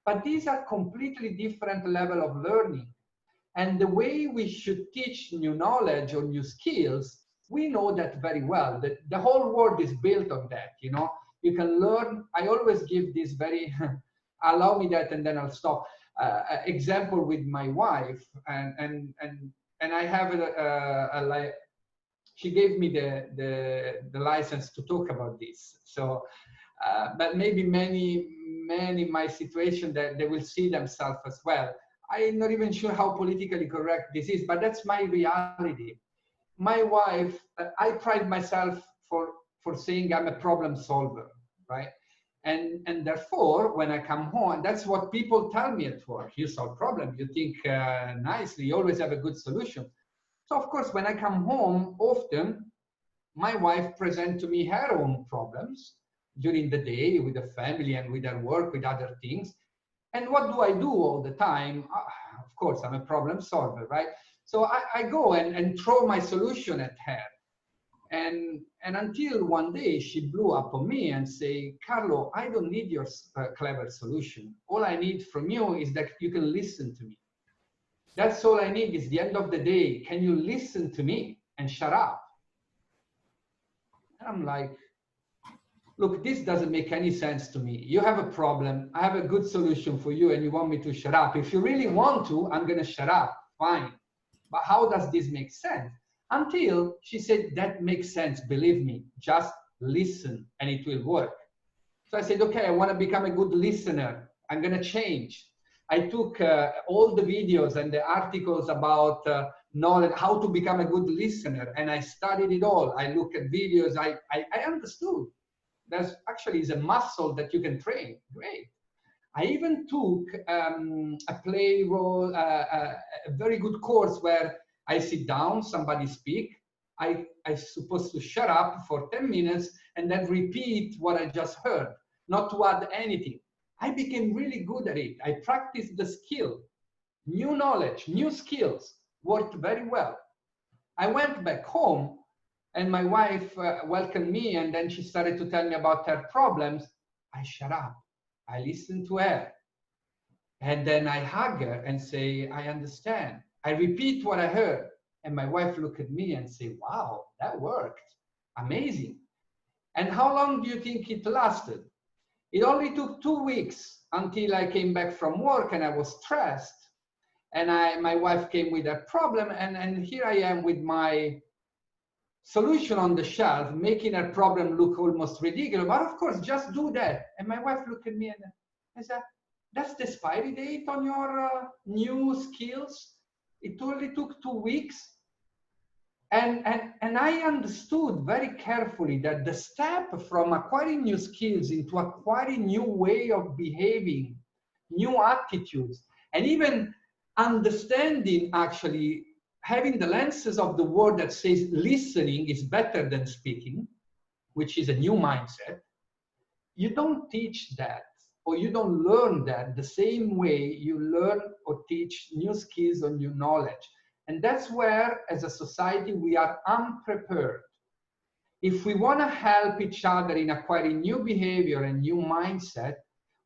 But these are completely different level of learning. And the way we should teach new knowledge or new skills, we know that very well. That the whole world is built on that, you know. You can learn, I always give this very, allow me that and then I'll stop. Example with my wife, and I have a she gave me the license to talk about this. So, but maybe many in my situation that they will see themselves as well. I'm not even sure how politically correct this is, but that's my reality. My wife, I pride myself for saying I'm a problem solver, right? And therefore, when I come home, that's what people tell me at work. You solve problems, you think nicely, you always have a good solution. So of course, when I come home, often my wife presents to me her own problems during the day with the family and with her work, with other things. And what do I do all the time? Of course, I'm a problem solver, right? So I go and throw my solution at her. And until one day she blew up on me and say, Carlo, I don't need your clever solution. All I need from you is that you can listen to me. That's all I need is the end of the day. Can you listen to me and shut up? And I'm like, look, this doesn't make any sense to me. You have a problem. I have a good solution for you and you want me to shut up. If you really want to, I'm going to shut up. Fine. But how does this make sense? Until she said, that makes sense. Believe me, just listen and it will work. So I said, okay, I want to become a good listener. I'm going to change. I took all the videos and the articles about knowledge, how to become a good listener. And I studied it all. I looked at videos. I understood. There's actually is a muscle that you can train. Great. I even took a play role, a very good course where I sit down, somebody speak. I'm supposed to shut up for 10 minutes and then repeat what I just heard, not to add anything. I became really good at it. I practiced the skill, new knowledge, new skills, worked very well. I went back home and my wife welcomed me and then she started to tell me about her problems. I shut up. I listened to her. And then I hug her and say, I understand. I repeat what I heard. And my wife looked at me and say, wow, that worked. Amazing. And how long do you think it lasted? It only took 2 weeks until I came back from work and I was stressed. And my wife came with a problem. And here I am with my solution on the shelf, making her problem look almost ridiculous. But of course, just do that. And my wife looked at me and I said, that's the expiry date on your new skills? It only took 2 weeks. And I understood very carefully that the step from acquiring new skills into acquiring new way of behaving, new attitudes, and even understanding actually having the lenses of the world that says listening is better than speaking, which is a new mindset. You don't teach that or you don't learn that the same way you learn or teach new skills or new knowledge. And that's where, as a society, we are unprepared. If we want to help each other in acquiring new behavior and new mindset,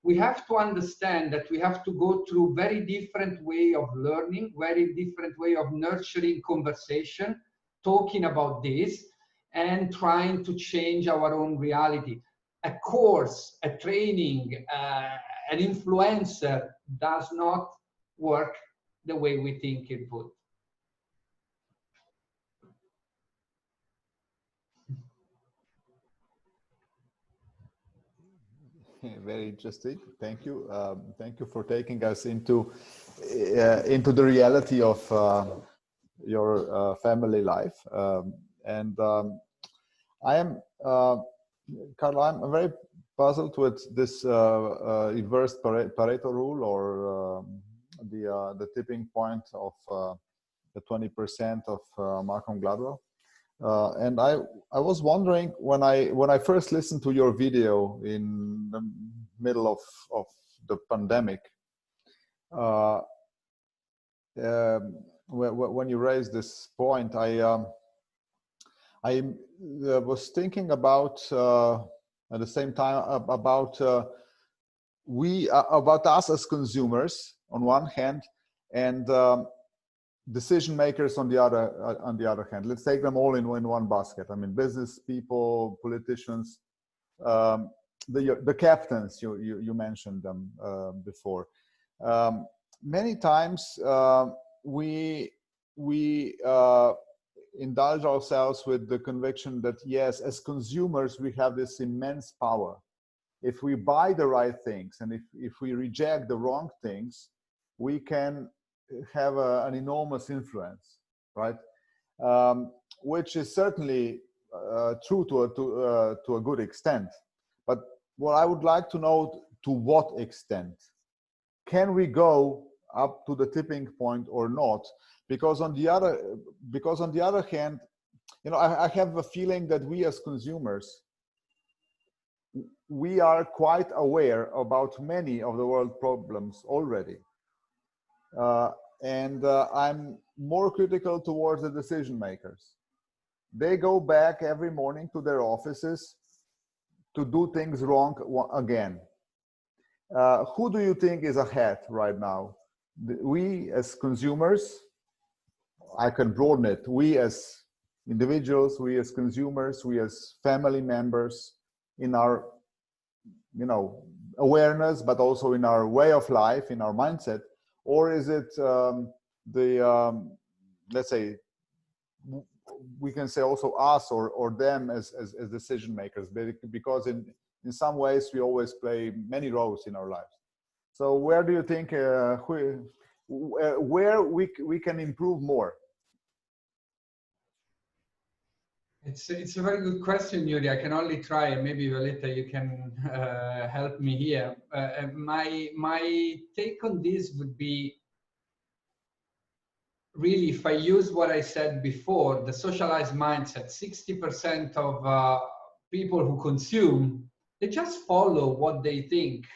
we have to understand that we have to go through very different way of learning, very different way of nurturing conversation, talking about this, and trying to change our own reality. A course, a training, an influencer does not work the way we think it would. Very interesting. Thank you. Thank you for taking us into the reality of your family life. I am, Carlo, I'm very puzzled with this inverse Pareto rule, or the tipping point of the 20% of Malcolm Gladwell. And I was wondering, when I first listened to your video in the middle of the pandemic, when you raised this point, I was thinking about at the same time about us as consumers on one hand, and decision makers on the other hand. Let's take them all in one basket. I mean, business people, politicians, the captains, you mentioned them before. Many times we indulge ourselves with the conviction that, yes, as consumers, we have this immense power. If we buy the right things, and if we reject the wrong things, we can have an enormous influence, right? Which is certainly true to a good extent. But what I would like to know, to what extent can we go up to the tipping point or not? Because on the other hand, you know, I have a feeling that we as consumers, we are quite aware about many of the world problems already. And I'm more critical towards the decision makers. They go back every morning to their offices to do things wrong again. Who do you think is ahead right now? We as consumers, I can broaden it. We as individuals, we as consumers, we as family members, in our, you know, awareness, but also in our way of life, in our mindset. Or is it let's say, we can say also us or them as decision makers, because in some ways we always play many roles in our lives. So where do you think where we can improve more? It's a very good question, Yuri. I can only try. Maybe Violetta, you can help me here. My take on this would be, really, if I use what I said before, the socialized mindset, 60% of people who consume, they just follow what they think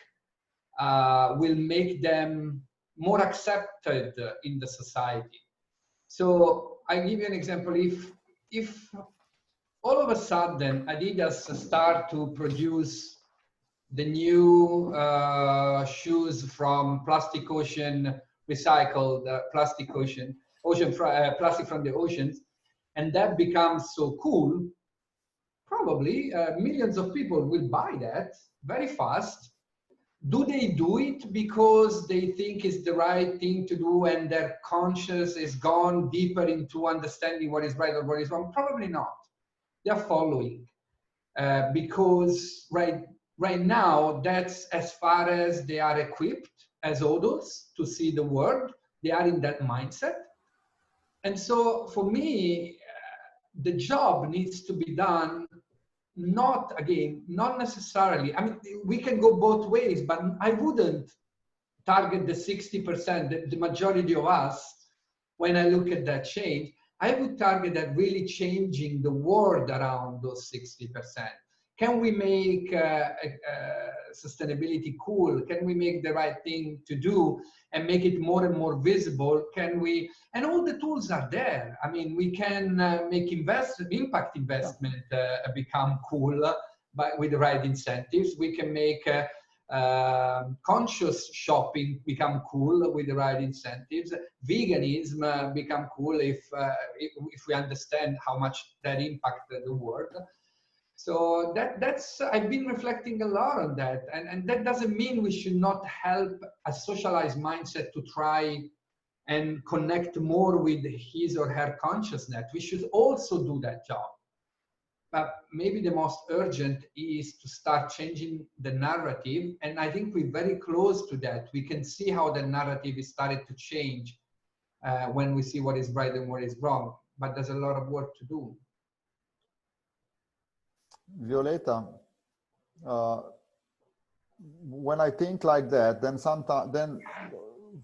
will make them more accepted in the society. So I give you an example. If all of a sudden Adidas start to produce the new shoes from Plastic Ocean, recycled Plastic Ocean, plastic from the oceans, and that becomes so cool, probably millions of people will buy that very fast. Do they do it because they think it's the right thing to do and their conscience is gone deeper into understanding what is right or what is wrong? Probably not. They are following because right now, that's as far as they are equipped as adults to see the world. They are in that mindset. And so for me, the job needs to be done, not necessarily. I mean, we can go both ways, but I wouldn't target the 60%, the majority of us, when I look at that change. I would target that really changing the world around those 60%. Can we make sustainability cool? Can we make the right thing to do and make it more and more visible? Can we, and all the tools are there. I mean, we can make impact investment become cool, but with the right incentives. We can make conscious shopping become cool with the right incentives. Veganism become cool if we understand how much that impacted the world. So that's I've been reflecting a lot on that, and that doesn't mean we should not help a socialized mindset to try and connect more with his or her consciousness. We should also do that job. But maybe the most urgent is to start changing the narrative. And I think we're very close to that. We can see how the narrative is started to change when we see what is right and what is wrong. But there's a lot of work to do. Violeta, when I think like that, then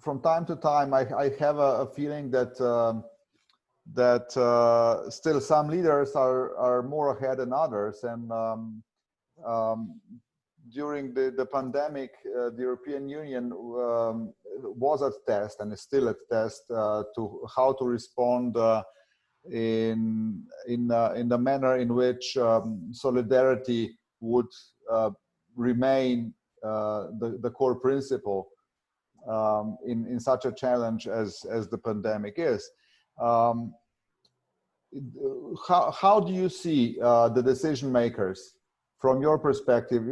from time to time, I have a feeling that still some leaders are more ahead than others. And during the pandemic, the European Union was at test and is still at test to how to respond in the manner in which solidarity would remain the core principle in such a challenge as the pandemic is. How do you see the decision makers from your perspective?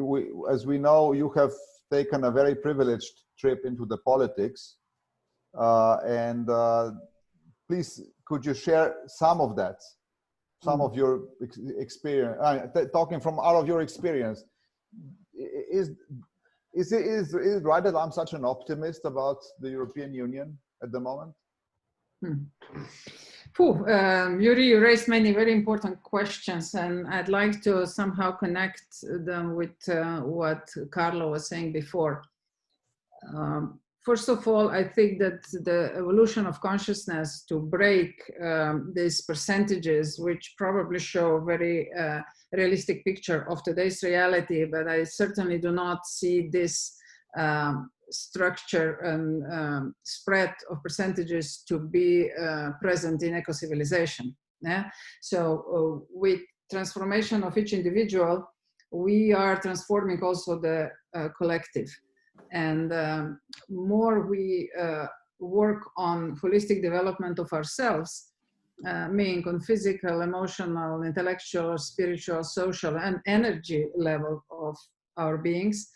As we know, you have taken a very privileged trip into the politics, and please, could you share some of that, some of your experience? Talking from out of your experience, is it right that I'm such an optimist about the European Union at the moment? Yuri, you raised many very important questions, and I'd like to somehow connect them with what Carlo was saying before. First of all, I think that the evolution of consciousness to break these percentages, which probably show a very realistic picture of today's reality, but I certainly do not see this structure and spread of percentages to be present in eco-civilization. Yeah? So with transformation of each individual, we are transforming also the collective. And more we work on holistic development of ourselves, meaning on physical, emotional, intellectual, spiritual, social, and energy level of our beings,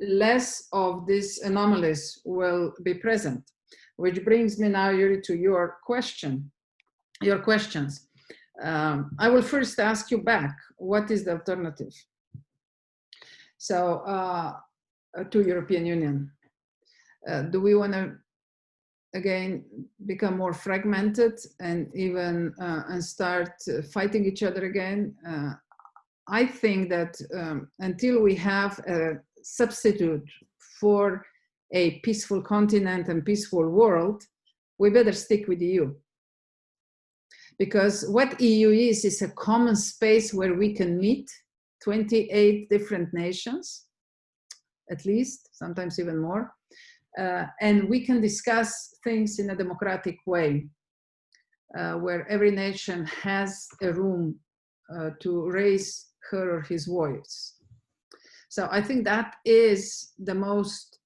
less of these anomalies will be present. Which brings me now, Yuri, to your questions. I will first ask you back, what is the alternative? So, to European Union, do we want to again become more fragmented and even and start fighting each other again? I think that until we have a substitute for a peaceful continent and peaceful world, we better stick with the EU. Because what EU is a common space where we can meet 28 different nations, at least, sometimes even more, and we can discuss things in a democratic way, where every nation has a room to raise her or his voice. So I think that is the most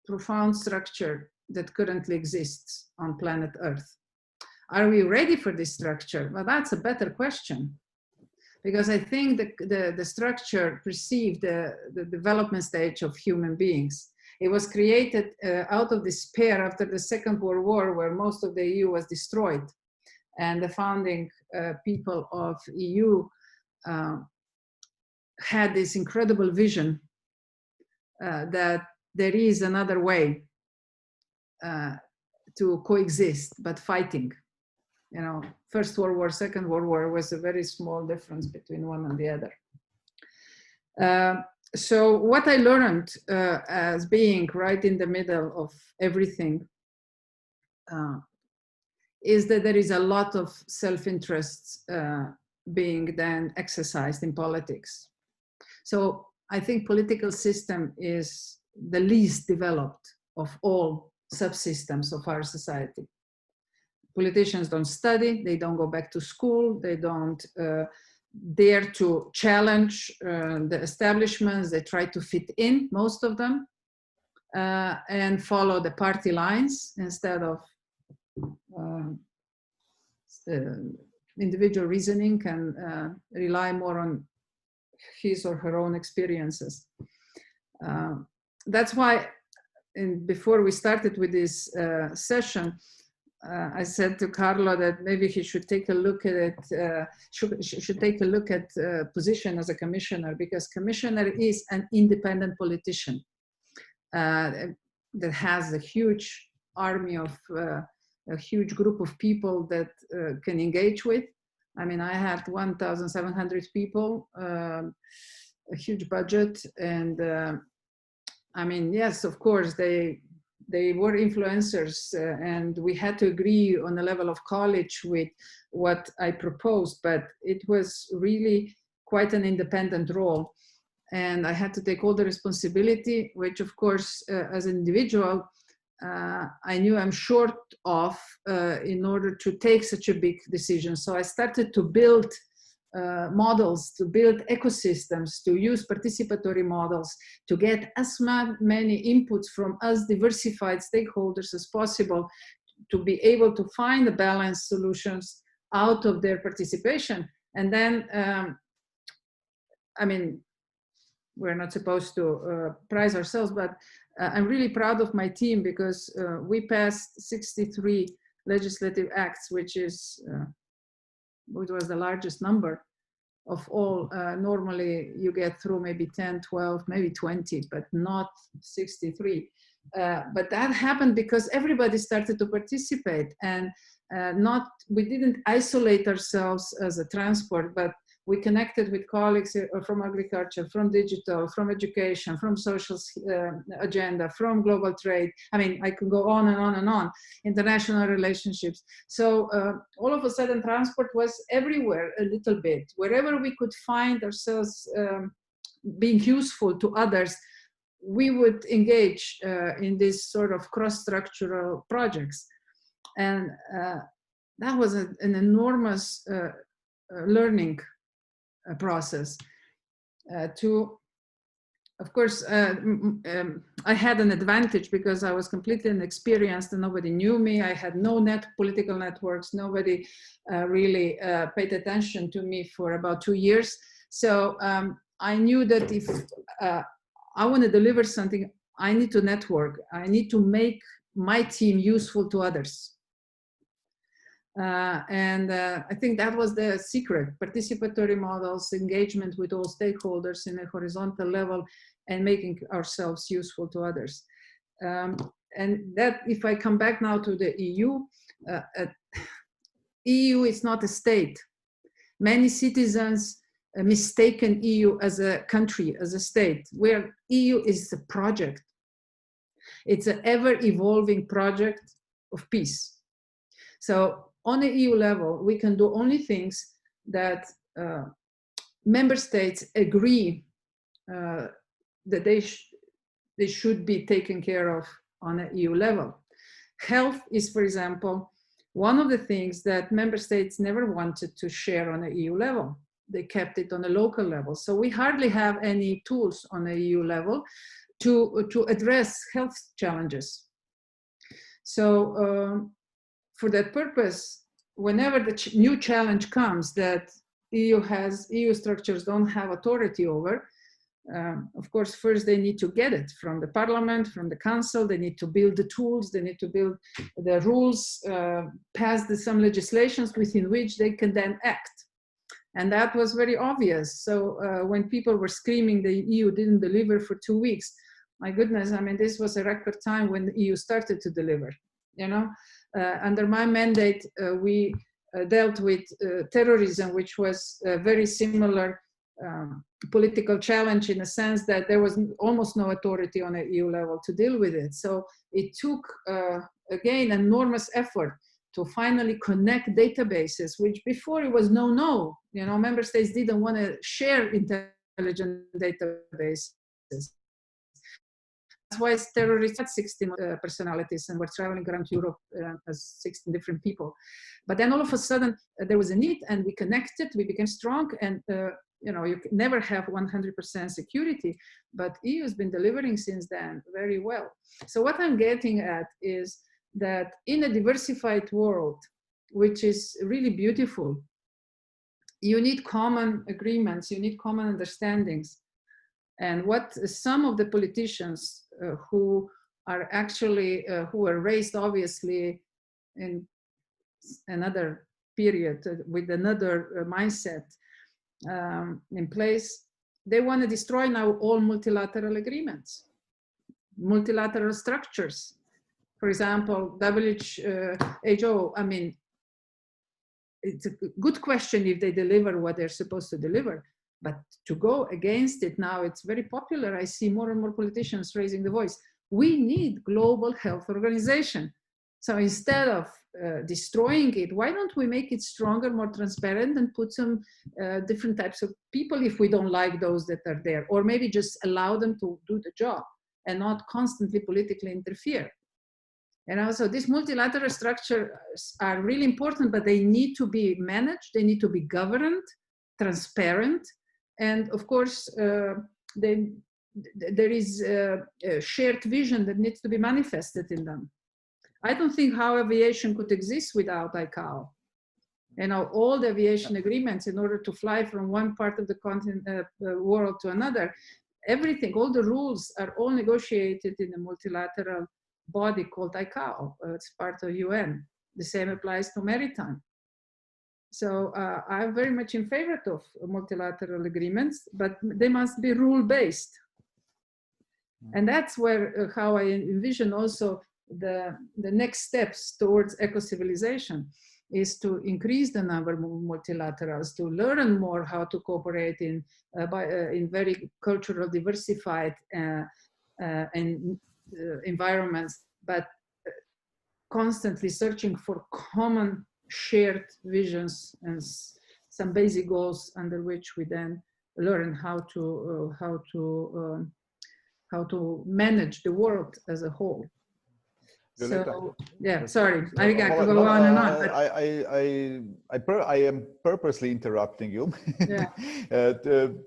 profound structure that currently exists on planet Earth. Are we ready for this structure? Well, that's a better question. Because I think the structure perceived the development stage of human beings. It was created out of despair after the Second World War, where most of the EU was destroyed. And the founding people of EU had this incredible vision that there is another way to coexist, but fighting. You know, First World War, Second World War was a very small difference between one and the other. So what I learned as being right in the middle of everything is that there is a lot of self-interest being then exercised in politics. So I think political system is the least developed of all subsystems of our society. Politicians don't study, they don't go back to school, they don't dare to challenge the establishments, they try to fit in, most of them, and follow the party lines instead of individual reasoning, and rely more on his or her own experiences. That's why, before we started with this session, I said to Carlo that maybe he should take a look at it, should take a look at position as a commissioner, because commissioner is an independent politician that has a huge army of, a huge group of people that can engage with. I mean, I had 1,700 people, a huge budget, and I mean, yes, of course, they were influencers, and we had to agree on a level of college with what I proposed, but it was really quite an independent role. And I had to take all the responsibility, which of course, as an individual, I knew I'm short of in order to take such a big decision. So I started to build models, to build ecosystems, to use participatory models, to get as many inputs from as diversified stakeholders as possible, to be able to find the balanced solutions out of their participation. And then, I mean, we're not supposed to prize ourselves, but I'm really proud of my team, because we passed 63 legislative acts, which was the largest number of all. Normally you get through maybe 10, 12, maybe 20, but not 63. But that happened because everybody started to participate, and we didn't isolate ourselves as a transport, but we connected with colleagues from agriculture, from digital, from education, from social agenda, from global trade. I mean, I can go on and on and on, international relationships. So all of a sudden, transport was everywhere a little bit. Wherever we could find ourselves being useful to others, we would engage in this sort of cross-structural projects. And that was an enormous learning process. Of course, I had an advantage because I was completely inexperienced and nobody knew me. I had no political networks. Nobody really paid attention to me for about 2 years. So I knew that if I want to deliver something, I need to network. I need to make my team useful to others. I think that was the secret: participatory models, engagement with all stakeholders in a horizontal level, and making ourselves useful to others. And that, if I come back now to the EU, EU is not a state. Many citizens mistaken EU as a country, as a state, where EU is a project. It's an ever-evolving project of peace. So on the EU level, we can do only things that member states agree that they should be taken care of on an EU level. Health is, for example, one of the things that member states never wanted to share on an EU level. They kept it on a local level. So we hardly have any tools on an EU level to address health challenges. So for that purpose, whenever the new challenge comes that EU structures don't have authority over, of course, first they need to get it from the Parliament, from the Council. They need to build the tools, they need to build the rules, pass some legislations within which they can then act. And that was very obvious. So when people were screaming the EU didn't deliver for 2 weeks, my goodness, I mean, this was a record time when the EU started to deliver, you know? Under my mandate, we dealt with terrorism, which was a very similar political challenge, in a sense that there was almost no authority on an EU level to deal with it. So it took, again, enormous effort to finally connect databases, which before it was no. You know, member states didn't want to share intelligent databases. That's why terrorists had 16 personalities and were traveling around Europe as 16 different people. But then all of a sudden there was a need, and we connected, we became strong, and you know, you can never have 100% security, but EU has been delivering since then very well. So what I'm getting at is that in a diversified world, which is really beautiful, you need common agreements, you need common understandings. And what some of the politicians who are actually, who were raised obviously in another period with another mindset in place, they want to destroy now all multilateral agreements, multilateral structures. For example, WHO, I mean, it's a good question if they deliver what they're supposed to deliver, but to go against it now, it's very popular. I see more and more politicians raising the voice. We need global health organization. So instead of destroying it, why don't we make it stronger, more transparent, and put some different types of people if we don't like those that are there, or maybe just allow them to do the job and not constantly politically interfere. And also these multilateral structures are really important, but they need to be managed, they need to be governed, transparent, and of course, there is a shared vision that needs to be manifested in them. I don't think how aviation could exist without ICAO. You know, all the aviation agreements in order to fly from one part of the continent, world to another, everything, all the rules are all negotiated in a multilateral body called ICAO. It's part of UN. The same applies to maritime. So I'm very much in favor of multilateral agreements, but they must be rule-based. And that's where how I envision also the next steps towards eco-civilization is to increase the number of multilaterals, to learn more how to cooperate in very cultural diversified environments, but constantly searching for common shared visions and some basic goals under which we then learn how to manage the world as a whole. So yeah, sorry, I could go on and on. But I am purposely interrupting you yeah. to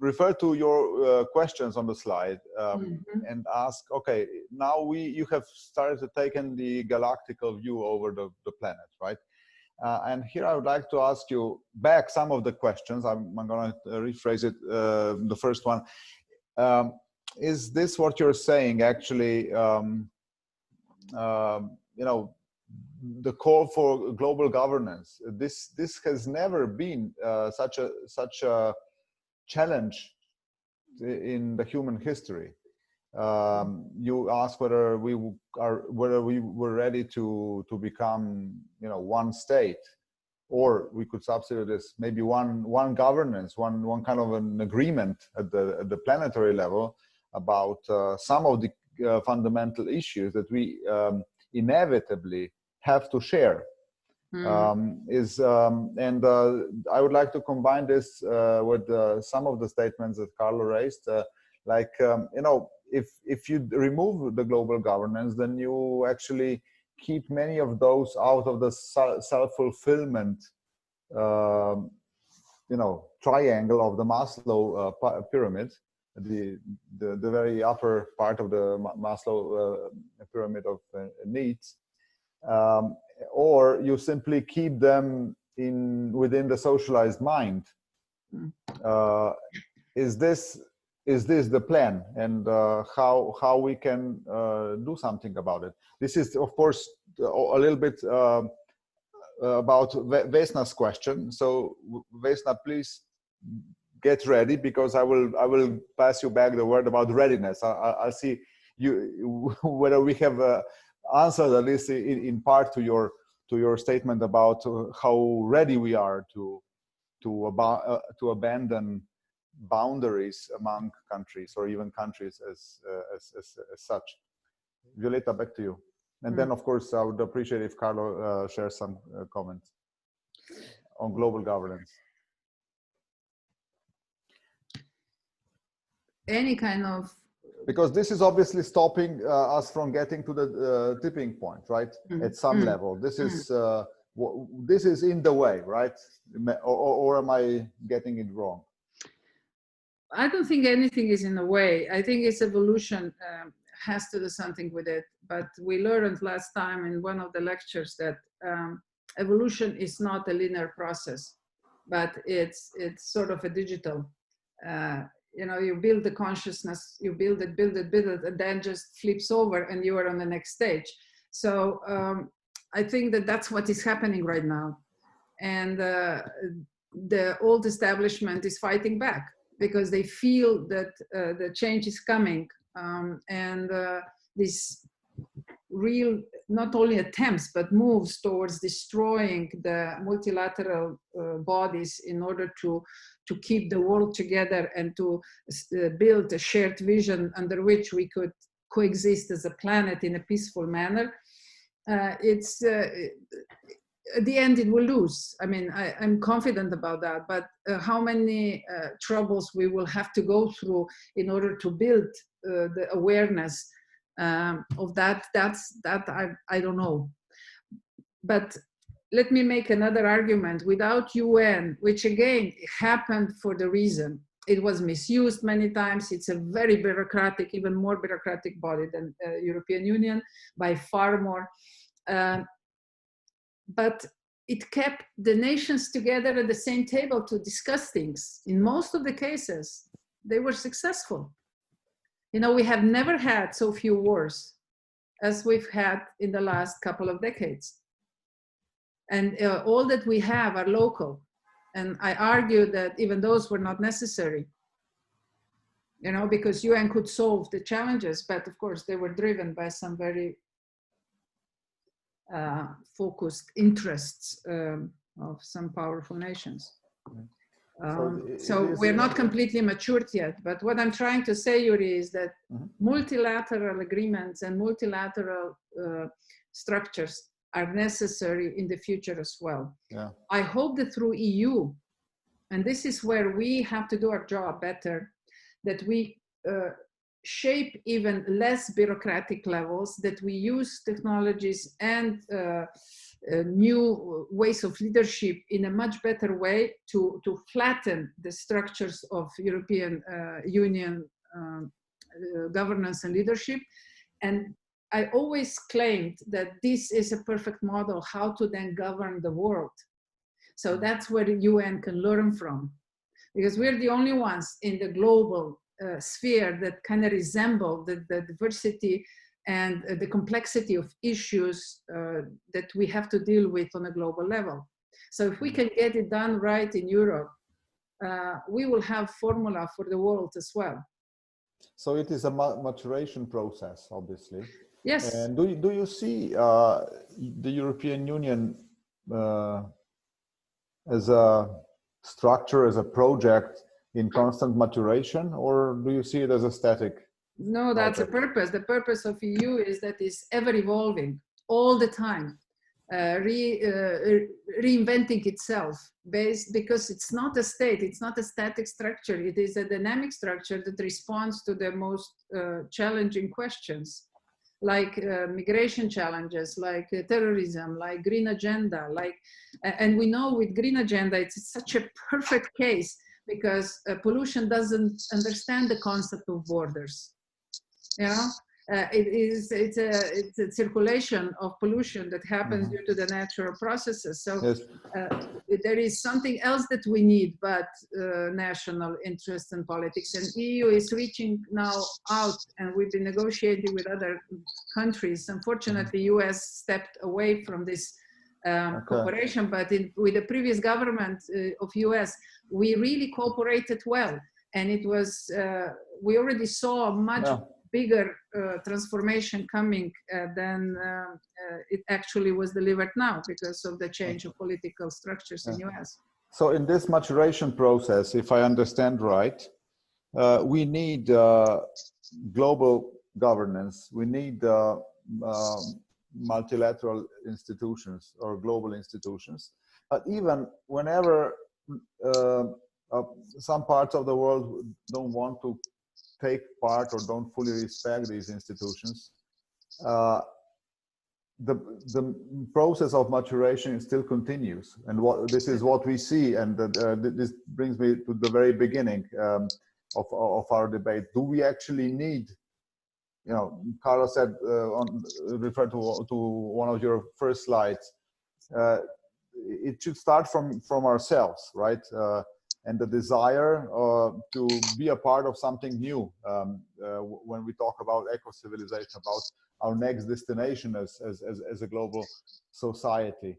refer to your questions on the slide and ask, okay, now you have started to take in the galactical view over the planet, right? And here I would like to ask you back some of the questions. I'm going to rephrase it. The first one, is this what you're saying actually, you know, the call for global governance? This has never been such a challenge in the human history. You asked whether we were ready to become, you know, one state, or we could substitute this maybe one governance, one kind of an agreement at the planetary level about some of the fundamental issues that we inevitably have to share. And I would like to combine this with some of the statements that Carlo raised, like, you know, if you remove the global governance, then you actually keep many of those out of the self-fulfillment, you know, triangle of the Maslow pyramid, the very upper part of the Maslow pyramid of needs. Or you simply keep them within the socialized mind. Is this the plan, and how we can do something about it? This is, of course, a little bit about Vesna's question. So Vesna, please get ready, because I will pass you back the word about readiness. I'll see you whether we have answered at least in part to your statement about how ready we are to abandon boundaries among countries, or even countries as such. Violeta, back to you. And then, of course, I would appreciate if Carlo shares some comments on global governance. Any kind of... Because this is obviously stopping us from getting to the tipping point, right? At some level. This is in the way, right? Or am I getting it wrong? I don't think anything is in the way. I think it's evolution has to do something with it. But we learned last time in one of the lectures that evolution is not a linear process, but it's sort of a digital. You know, you build the consciousness, you build it, and then just flips over and you are on the next stage. So I think that that's what is happening right now. And the old establishment is fighting back because they feel that the change is coming. And this real, not only attempts, but moves towards destroying the multilateral bodies in order to keep the world together and to build a shared vision under which we could coexist as a planet in a peaceful manner. At the end, it will lose. I mean, I'm confident about that, but how many troubles we will have to go through in order to build the awareness of that, I don't know. But let me make another argument. Without UN, which again happened for the reason, it was misused many times. It's a very bureaucratic, even more bureaucratic body than European Union, by far more. But it kept the nations together at the same table to discuss things. In most of the cases, they were successful. You know, we have never had so few wars as we've had in the last couple of decades. And all that we have are local. And I argue that even those were not necessary, you know, because UN could solve the challenges, but of course they were driven by some very focused interests of some powerful nations. So we're not completely matured yet, but what I'm trying to say, Yuri, is that multilateral agreements and multilateral structures are necessary in the future as well. Yeah. I hope that through EU, and this is where we have to do our job better, that we shape even less bureaucratic levels, that we use technologies and new ways of leadership in a much better way to flatten the structures of European Union governance and leadership. And I always claimed that this is a perfect model how to then govern the world. So that's where the UN can learn from, because we're the only ones in the global sphere that kind of resemble the diversity and the complexity of issues that we have to deal with on a global level. So if we can get it done right in Europe, we will have formula for the world as well. So it is a maturation process, obviously. Yes. And do you see the European Union as a structure, as a project in constant maturation, or do you see it as a static? No, that's project? a purpose. The purpose of EU is that it's ever evolving all the time, reinventing itself, because it's not a state, it's not a static structure. It is a dynamic structure that responds to the most challenging questions, like migration challenges, like terrorism, like green agenda, and we know with green agenda, it's such a perfect case because pollution doesn't understand the concept of borders. You know, it's a circulation of pollution that happens due to the natural processes. So yes. There is something else that we need, but national interest and politics. And EU is reaching now out, and we've been negotiating with other countries. Unfortunately, US stepped away from this cooperation, but with the previous government of US, we really cooperated well. And it was, we already saw a much bigger transformation coming than it actually was delivered now because of the change of political structures in US. So in this maturation process, if I understand right, we need global governance. We need multilateral institutions or global institutions. But even whenever some parts of the world don't want to take part or don't fully respect these institutions, the process of maturation still continues, and this is what we see, and this brings me to the very beginning of our debate. Do we actually need, you know, Carlos said, referred to one of your first slides, it should start from ourselves, right? And the desire to be a part of something new. When we talk about eco-civilization, about our next destination as a global society.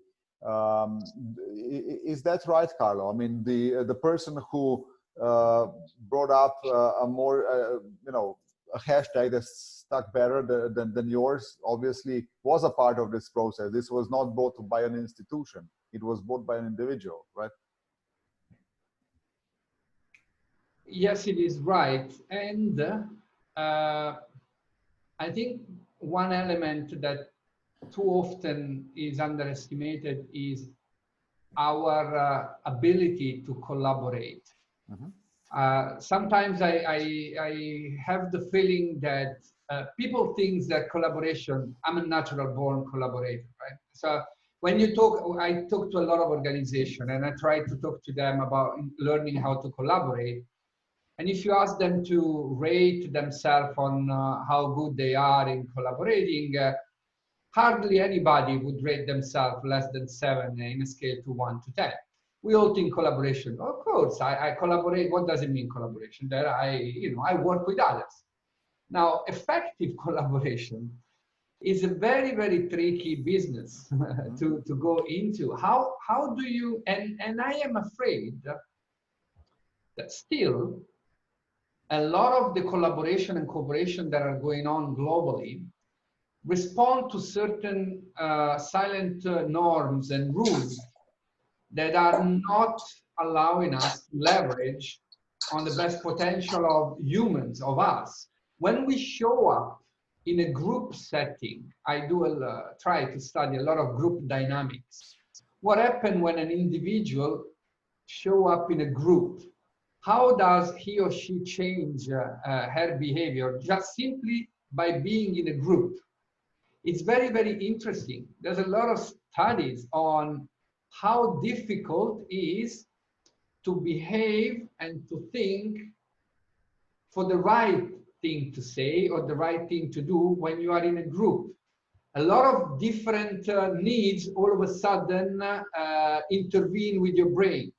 Is that right, Carlo? I mean, the person who brought up a more, you know, a hashtag that stuck better than yours, obviously was a part of this process. This was not brought by an institution. It was brought by an individual, right? Yes, it is right. And I think one element that too often is underestimated is our ability to collaborate. Mm-hmm. Sometimes I have the feeling that people think that collaboration, I'm a natural born collaborator, right? So when you talk, I talk to a lot of organizations and I try to talk to them about learning how to collaborate. And if you ask them to rate themselves on how good they are in collaborating, hardly anybody would rate themselves less than 7 in a scale to 1 to 10. We all think collaboration. Of course, I collaborate. What does it mean, collaboration? That I work with others. Now, effective collaboration is a very, very tricky business to go into. How do you, and I am afraid that still a lot of the collaboration and cooperation that are going on globally respond to certain silent norms and rules that are not allowing us to leverage on the best potential of humans, of us. When we show up in a group setting, I try to study a lot of group dynamics. What happens when an individual show up in a group? How does he or she change her behavior just simply by being in a group? It's very, very interesting. There's a lot of studies on how difficult it is to behave and to think for the right thing to say or the right thing to do when you are in a group. A lot of different needs all of a sudden intervene with your brain.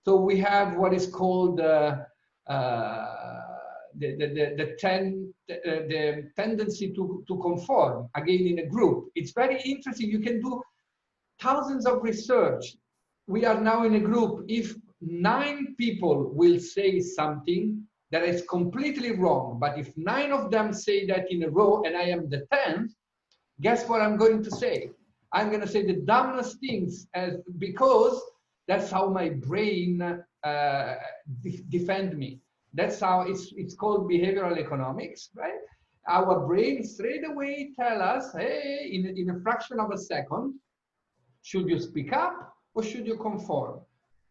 So we have what is called the tendency to conform, again in a group. It's very interesting. You can do thousands of research. We are now in a group. If 9 people will say something that is completely wrong, but if 9 of them say that in a row and I am the 10th, guess what I'm going to say? I'm going to say the dumbest things because that's how my brain defend me. That's how it's called behavioral economics, right? Our brain straight away tell us, hey, in a fraction of a second, should you speak up or should you conform?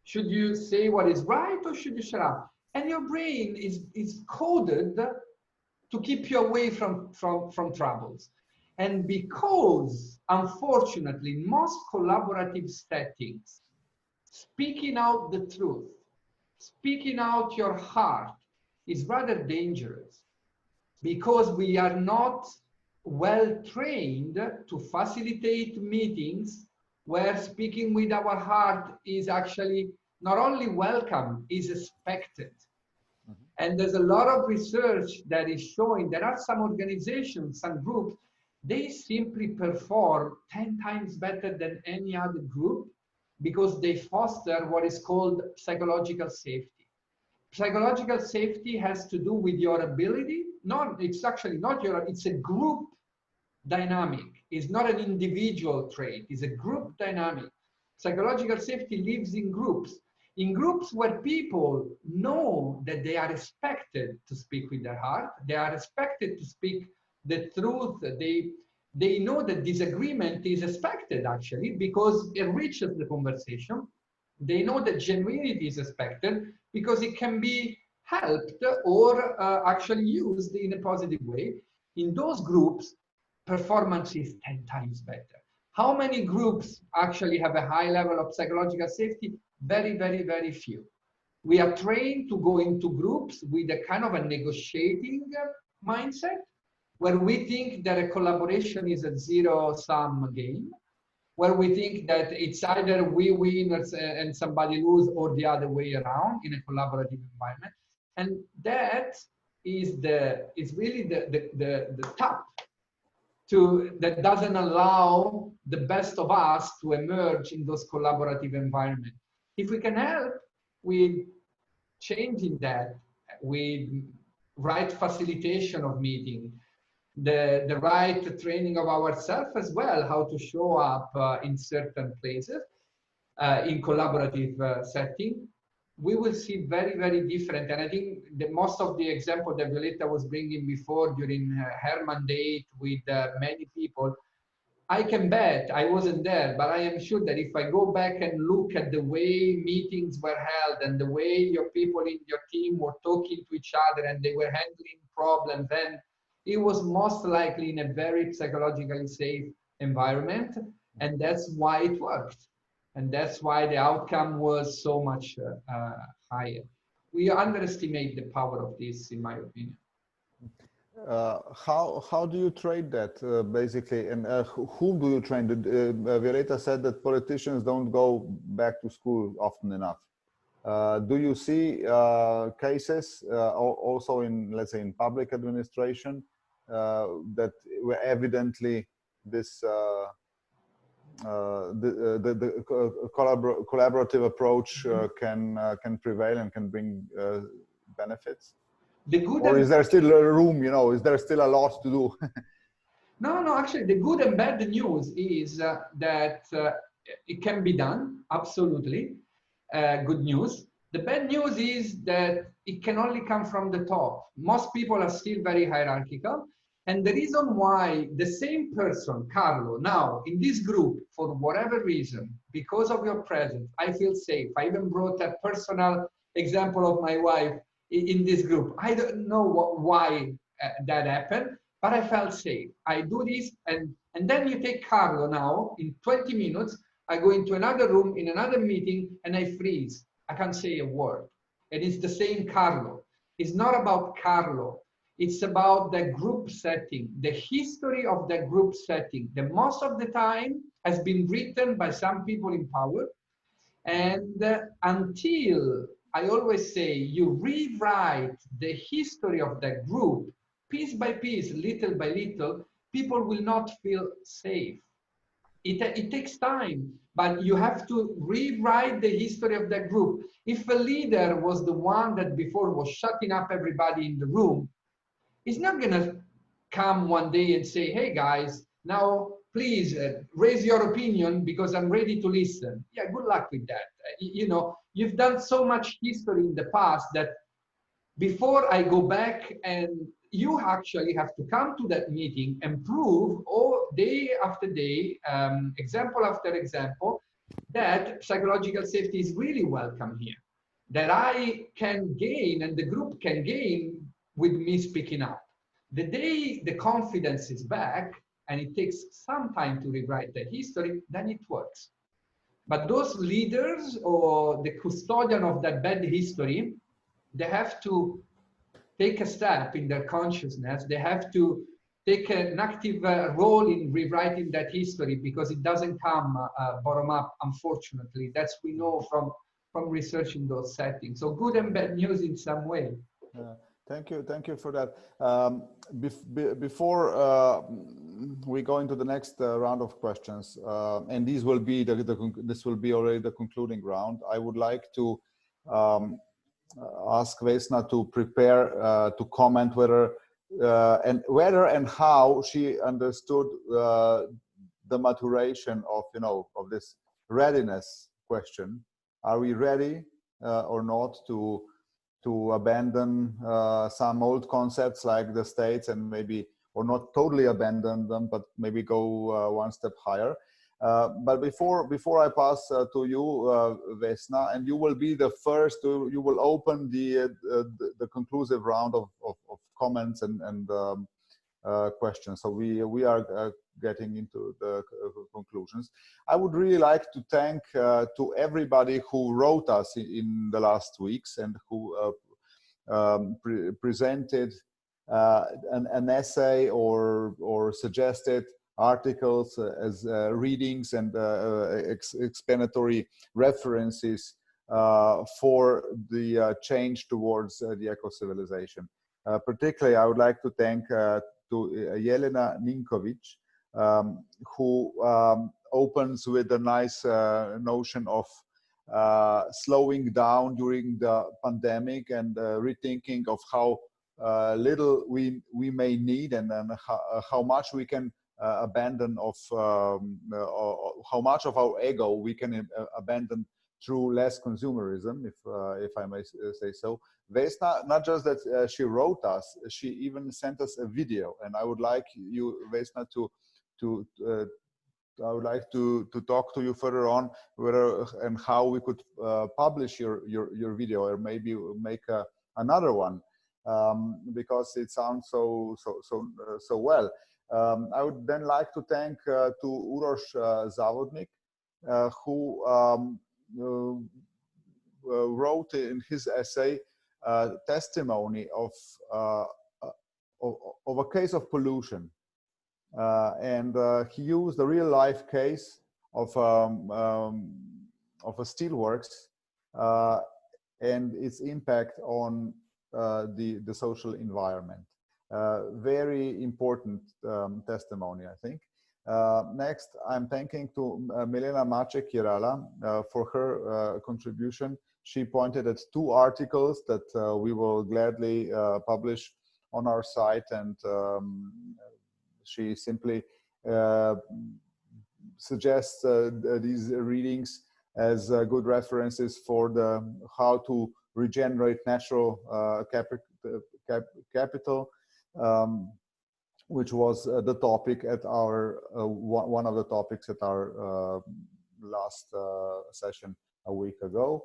Should you say what is right or should you shut up? And your brain is coded to keep you away from troubles. And because, unfortunately, most collaborative settings, speaking out the truth, speaking out your heart is rather dangerous because we are not well trained to facilitate meetings where speaking with our heart is actually not only welcome, is expected. And there's a lot of research that is showing there are some organizations, some groups, they simply perform 10 times better than any other group because they foster what is called psychological safety. Psychological safety has to do with your ability. It's actually not it's a group dynamic. It's not an individual trait. It's a group dynamic. Psychological safety lives in groups where people know that they are expected to speak with their heart. They are expected to speak the truth. they know that disagreement is expected actually because it enriches the conversation. They know that genuinity is expected because it can be helped or actually used in a positive way. In those groups, performance is 10 times better. How many groups actually have a high level of psychological safety? Very, very, very few. We are trained to go into groups with a kind of a negotiating mindset, where we think that a collaboration is a zero-sum game, where we think that it's either we win and somebody lose or the other way around in a collaborative environment. And that is really the tap that doesn't allow the best of us to emerge in those collaborative environments. If we can help with changing that, with right facilitation of meeting, the right training of ourselves as well, how to show up in certain places, in collaborative setting, we will see very, very different. And I think that most of the example that Violetta was bringing before during her mandate with many people, I can bet, I wasn't there, but I am sure that if I go back and look at the way meetings were held and the way your people in your team were talking to each other and they were handling problems, then it was most likely in a very psychologically safe environment. And that's why it worked. And that's why the outcome was so much higher. We underestimate the power of this, in my opinion. How do you train that basically, and whom do you train? Violetta said that politicians don't go back to school often enough. Do you see cases also in, let's say, in public administration that where evidently this collaborative approach can prevail and can bring benefits? Or is there still a room, you know, is there still a lot to do? No, actually the good and bad news is that it can be done, absolutely. Good news. The bad news is that it can only come from the top. Most people are still very hierarchical. And the reason why the same person, Carlo, now in this group, for whatever reason, because of your presence, I feel safe. I even brought a personal example of my wife in this group. I don't know why that happened, but I felt safe. I do this, and then you take Carlo now, in 20 minutes, I go into another room, in another meeting, and I freeze. I can't say a word. And it's the same Carlo. It's not about Carlo. It's about the group setting, the history of the group setting. The most of the time has been written by some people in power. And until, I always say, you rewrite the history of the group, piece by piece, little by little, people will not feel safe. It takes time, but you have to rewrite the history of that group. If a leader was the one that before was shutting up everybody in the room, he's not gonna come one day and say, hey guys, now please raise your opinion because I'm ready to listen. Yeah, good luck with that. You know, you've done so much history in the past that before I go back, and you actually have to come to that meeting and prove all day after day, example after example, that psychological safety is really welcome here, that I can gain and the group can gain with me speaking up. The day the confidence is back, and it takes some time to rewrite the history, then it works. But those leaders or the custodian of that bad history, they have to take a step in their consciousness. They have to take an active role in rewriting that history, because it doesn't come bottom up, unfortunately. That's we know from researching those settings. So good and bad news in some way. Thank you for that. Before we go into the next round of questions, and these will be this will be already the concluding round, I would like to ask Vesna to prepare to comment whether and how she understood the maturation of of this readiness question. Are we ready or not to abandon some old concepts like the states, and maybe or not totally abandon them, but maybe go one step higher. But before I pass to you, Vesna, and you will be the first to, you will open the conclusive round of comments and questions. So we are getting into the conclusions. I would really like to thank to everybody who wrote us in the last weeks and who presented an essay or suggested articles as readings and explanatory references for the change towards the eco-civilization. Particularly, I would like to thank to Jelena Ninkovic, who opens with a nice notion of slowing down during the pandemic and rethinking of how little we may need, and then how much we can abandon of how much of our ego we can abandon through less consumerism, if I may say so. Vesna, not just that she wrote us, she even sent us a video, and I would like you, Vesna, I would like to talk to you further on whether and how we could publish your video, or maybe make another one, because it sounds so well. I would then like to thank to Uroš Zavodnik, who wrote in his essay testimony of a case of pollution. And he used a real life case of a steelworks and its impact on the social environment. Very important testimony, I think. Next, I'm thanking to Milena Maciek-Jirala for her contribution. She pointed at 2 articles that we will gladly publish on our site, and she simply suggests these readings as good references for how to regenerate natural capital, which was the topic at our one of the topics at our last session a week ago.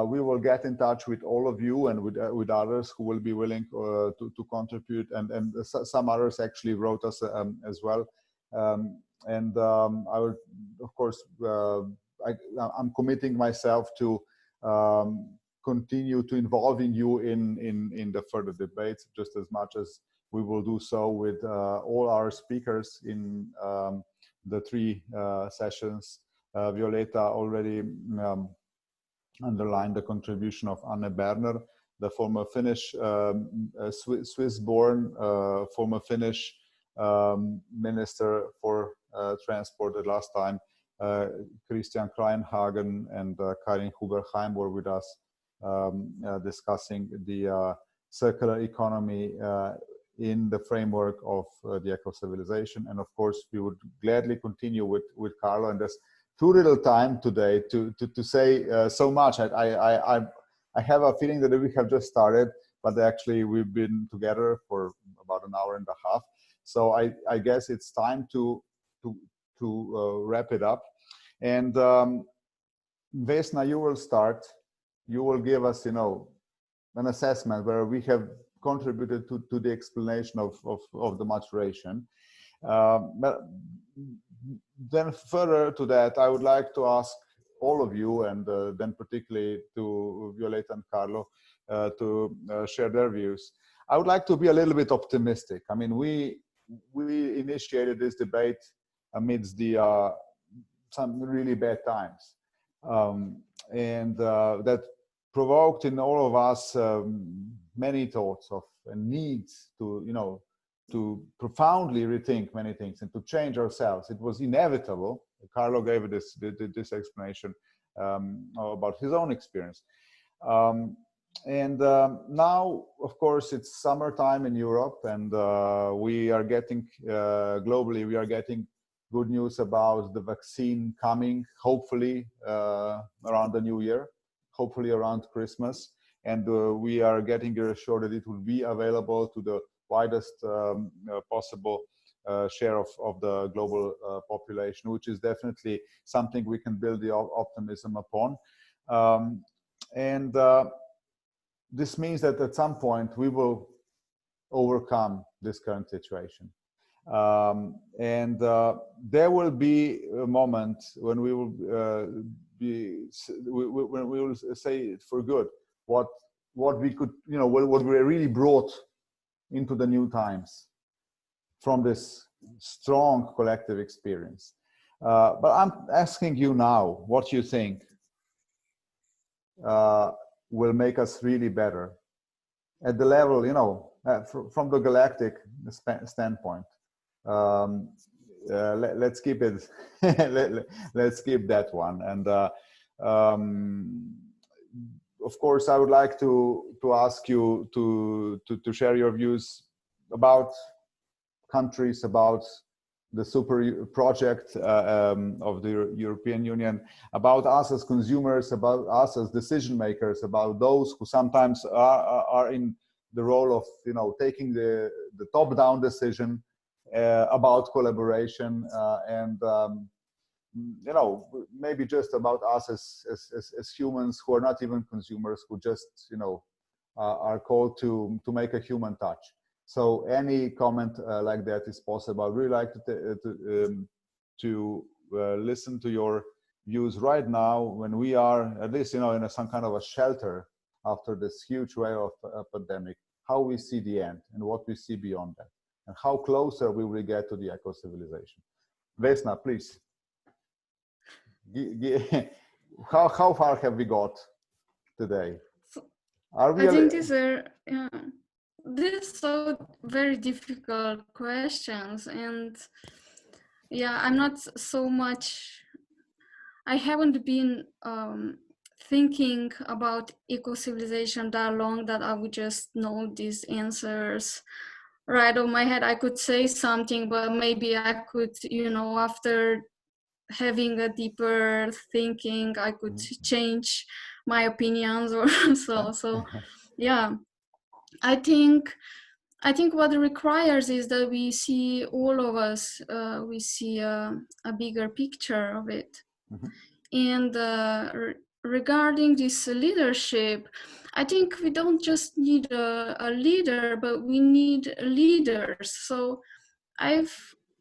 We will get in touch with all of you and with others who will be willing to contribute, and some others actually wrote us as well. I would, of course, I'm committing myself to continue to involving you in the further debates, just as much as we will do so with all our speakers in the 3 sessions. Violeta already underlined the contribution of Anne Berner, the former Finnish, Swiss-born, former Finnish Minister for Transport at last time. Christian Kleinhagen and Karin Huber-Heim were with us discussing the circular economy in the framework of the eco-civilization. And of course, we would gladly continue with Carlo, and there's too little time today to say so much. I have a feeling that we have just started, but actually we've been together for about an hour and a half. So I guess it's time to wrap it up. And Vesna, you will start. You will give us, an assessment where we have contributed to the explanation of the maturation. But then further to that, I would like to ask all of you, and then particularly to Violeta and Carlo, to share their views. I would like to be a little bit optimistic. I mean, we initiated this debate amidst some really bad times, and that provoked in all of us many thoughts of needs to profoundly rethink many things and to change ourselves. It was inevitable. Carlo gave this explanation about his own experience. Now, of course, it's summertime in Europe, and we are getting, globally, we are getting good news about the vaccine coming, hopefully around the new year, hopefully around Christmas. And we are getting reassured that it will be available to the widest possible share of the global population, which is definitely something we can build the optimism upon. And this means that at some point we will overcome this current situation. And there will be a moment when we will when we will say it for good what we could, you know, what we really brought into the new times from this strong collective experience. But I'm asking you now, what you think will make us really better at the level, you know, from the galactic standpoint. Let's keep it. Let's keep that one. And of course, I would like to ask you to share your views about countries, about the super project of the European Union, about us as consumers, about us as decision makers, about those who sometimes are in the role of, you know, taking the top-down decision about collaboration, and you know, maybe just about us as humans who are not even consumers, who just, you know, are called to make a human touch. So any comment like that is possible. I'd really like to listen to your views right now, when we are, at least, you know, in some kind of a shelter after this huge wave of pandemic, how we see the end and what we see beyond that, and how closer we will get to the eco-civilization. Vesna, please. How far have we got today? I think these are these are very difficult questions, and yeah, I'm not so much. I haven't been thinking about eco-civilization that long that I would just know these answers right on my head. I could say something, but maybe I could, you know, after having a deeper thinking, I could change my opinions or so. So yeah, I think what it requires is that we see, all of us, we see a bigger picture of it. And regarding this leadership, I think we don't just need a leader, but we need leaders. So I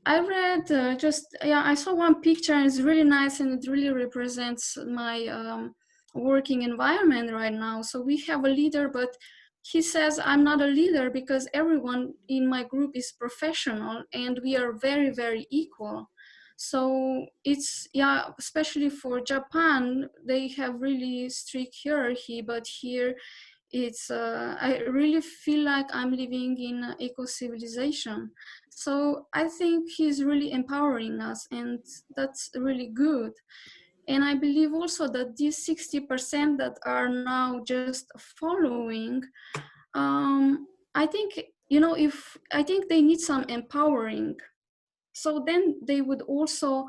read I saw one picture, and it's really nice, and it really represents my working environment right now. So we have a leader, but he says, I'm not a leader because everyone in my group is professional and we are very, very equal. So it's, yeah, especially for Japan, they have really strict hierarchy, but here it's, I really feel like I'm living in eco-civilization. So I think he's really empowering us, and that's really good. And I believe also that these 60% that are now just following, I think, you know, I think they need some empowering. So then they would also,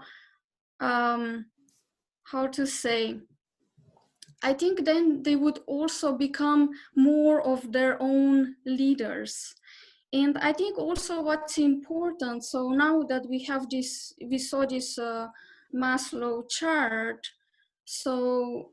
how to say, I think then they would also become more of their own leaders. And I think also what's important, so now that we have this, we saw this Maslow chart, so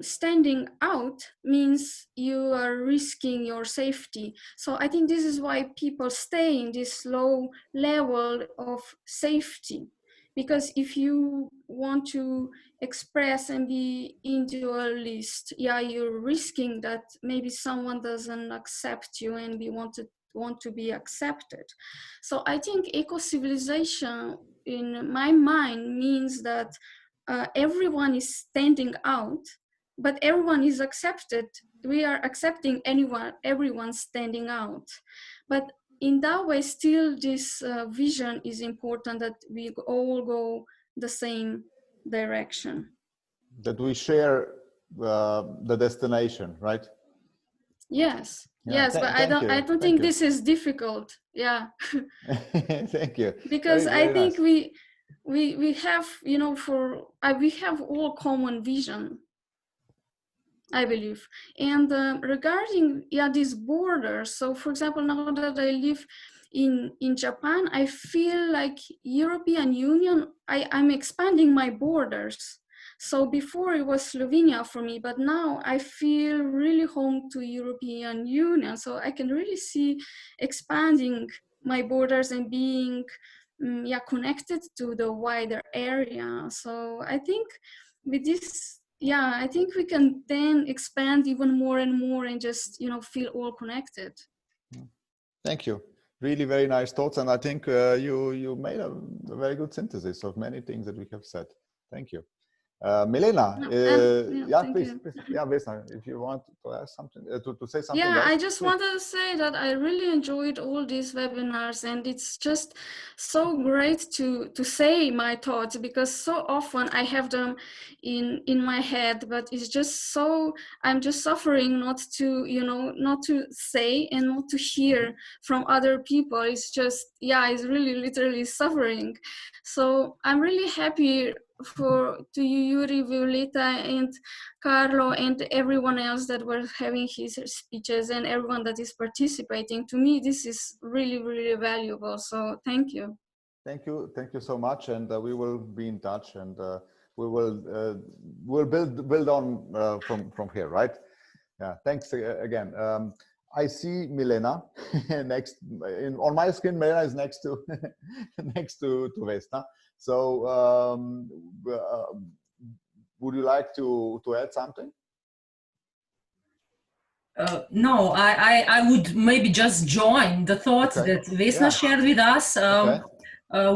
standing out means you are risking your safety. So I think this is why people stay in this low level of safety, because if you want to express and be individualist, yeah, you're risking that maybe someone doesn't accept you, and we want to be accepted. So I think eco-civilization in my mind means that everyone is standing out, but everyone is accepted. We are accepting everyone standing out. But in that way, still this vision is important, that we all go the same direction. That we share the destination, right? Yes. Yeah, yes, but I don't think this is difficult. Yeah. Thank you. Because very I think nice. we have, you know, we have all common vision. I believe. And regarding these borders, so for example, now that I live in Japan, I feel like European Union, I'm expanding my borders. So before it was Slovenia for me, but now I feel really home to European Union. So I can really see expanding my borders and being connected to the wider area. So I think with this, I think we can then expand even more and more and just, feel all connected. Thank you. Really very nice thoughts. And I think you made a very good synthesis of many things that we have said. Thank you. Milena, please. Yeah, Vesna, if you want to ask something, to say something else. I just please. wanted to say that I really enjoyed all these webinars, and it's just so great to say my thoughts, because so often I have them in my head, but it's just so, I'm just suffering not to, not to say and not to hear from other people. It's just, it's really literally suffering. So I'm really happy to you, Yuri, Violeta, and Carlo, and everyone else that were having his speeches, and everyone that is participating. To me, this is really, really valuable. So thank you. Thank you so much, and we will be in touch, and we will we'll build on from here, right? Yeah. Thanks again. I see Milena next on my screen. Milena is next to next to Vesna. So would you like to add something? No, I would maybe just join the thoughts that Vesna shared with us.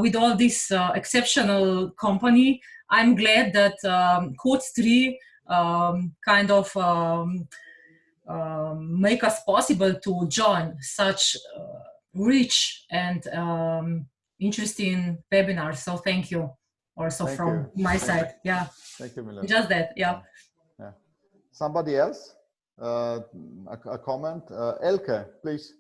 With all this exceptional company, I'm glad that Code 3 kind of make us possible to join such rich and interesting webinars. So thank you also from my side. Yeah. Thank you, Milena. Just that. Yeah. Somebody else? A comment? Elke, please.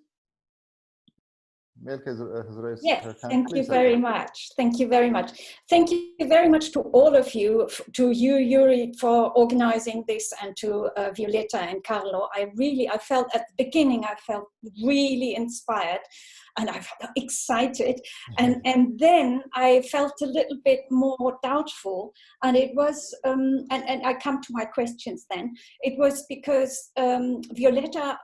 Elke has raised her hand. Thank you very much. Thank you very much. Thank you very much to all of you, to you, Yuri, for organizing this, and to Violeta and Carlo. I felt at the beginning, I felt really inspired, and I felt excited. And then I felt a little bit more doubtful. And it was, and I come to my questions then. It was because Violeta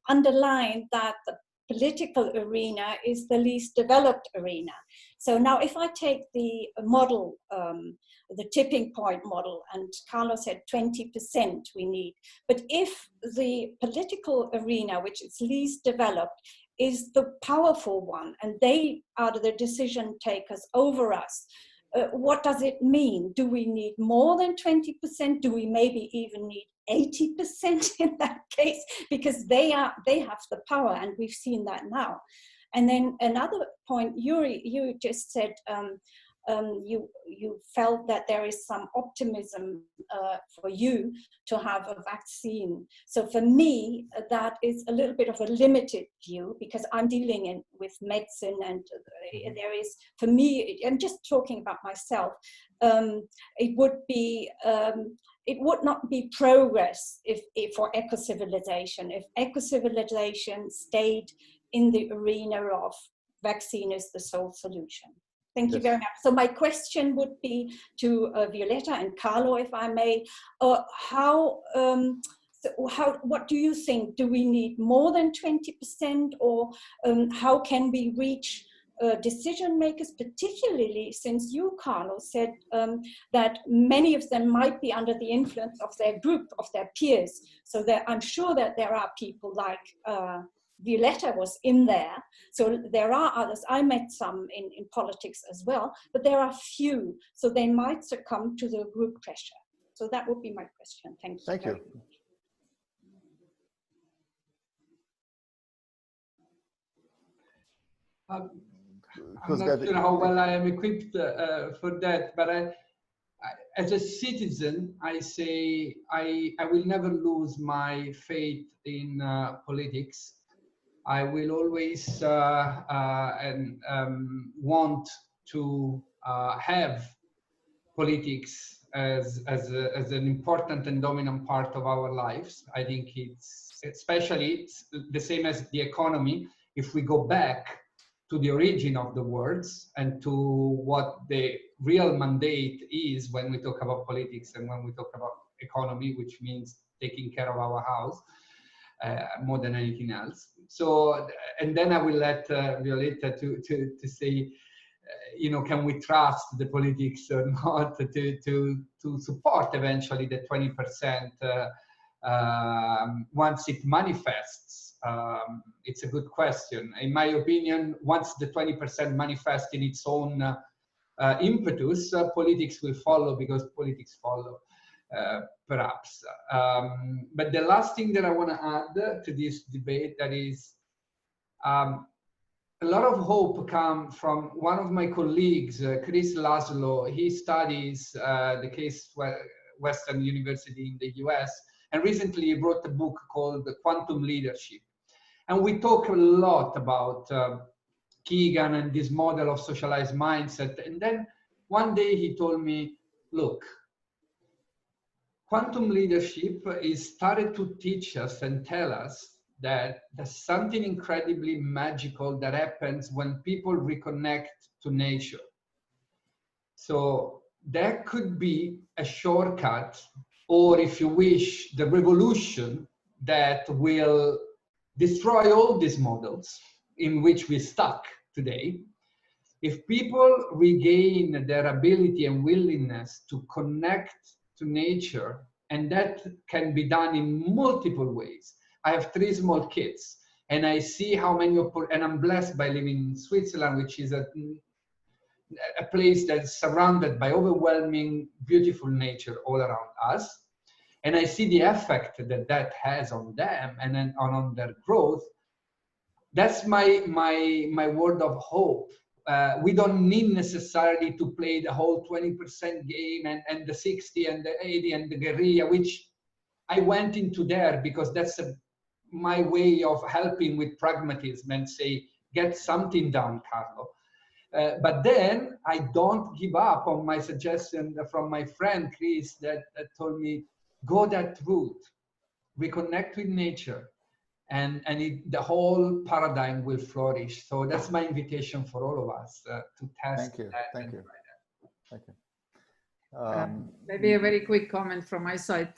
underlined that the political arena is the least developed arena. So now if I take the model, the tipping point model, and Carlos said 20% we need, but if the political arena, which is least developed, is the powerful one, and they are the decision takers over us, what does it mean? Do we need more than 20%? Do we maybe even need 80% in that case? Because they have the power, and we've seen that now. And then another point, Yuri, you just said you felt that there is some optimism for you to have a vaccine. So for me, that is a little bit of a limited view, because I'm dealing with medicine, and there is, for me, I'm just talking about myself, it would not be progress if for eco-civilization, if eco-civilization stayed in the arena of vaccine is the sole solution. Thank you very much. So my question would be to Violeta and Carlo, if I may, what do you think? Do we need more than 20%, or how can we reach decision makers, particularly since you, Carlo, said that many of them might be under the influence of their group, of their peers. So I'm sure that there are people like Violeta was in there. So there are others. I met some in politics as well, but there are few. So they might succumb to the group pressure. So that would be my question. Thank you. Thank you. I'm not sure how well I am equipped for that, but as a citizen, I say I will never lose my faith in politics. I will always want to have politics as an important and dominant part of our lives. I think it's especially the same as the economy. If we go back to the origin of the words and to what the real mandate is when we talk about politics and when we talk about economy, which means taking care of our house more than anything else. So, and then I will let Violetta to say, you know, can we trust the politics or not to support eventually the 20% once it manifests? It's a good question. In my opinion, once the 20% manifests in its own impetus, politics will follow, because politics follow, perhaps. But the last thing that I want to add to this debate, that is, a lot of hope comes from one of my colleagues, Chris Laszlo. He studies the Case Western University in the US, and recently he wrote a book called Quantum Leadership. And we talk a lot about Keegan and this model of socialized mindset. And then one day he told me, look, quantum leadership is started to teach us and tell us that there's something incredibly magical that happens when people reconnect to nature. So that could be a shortcut, or if you wish, the revolution that will destroy all these models in which we're stuck today. If people regain their ability and willingness to connect to nature, and that can be done in multiple ways. I have 3 small kids, and I see how many, and I'm blessed by living in Switzerland, which is a place that's surrounded by overwhelming, beautiful nature all around us. And I see the effect that that has on them and then on their growth. That's my word of hope. We don't need necessarily to play the whole 20% game and the 60 and the 80 and the guerrilla, which I went into there because that's my way of helping with pragmatism and say, get something done, Carlo. But then I don't give up on my suggestion from my friend Chris that told me, go that route, reconnect with nature, and the whole paradigm will flourish. So that's my invitation for all of us to test. Thank you. That. Thank you. Thank you. Maybe a very quick comment from my side.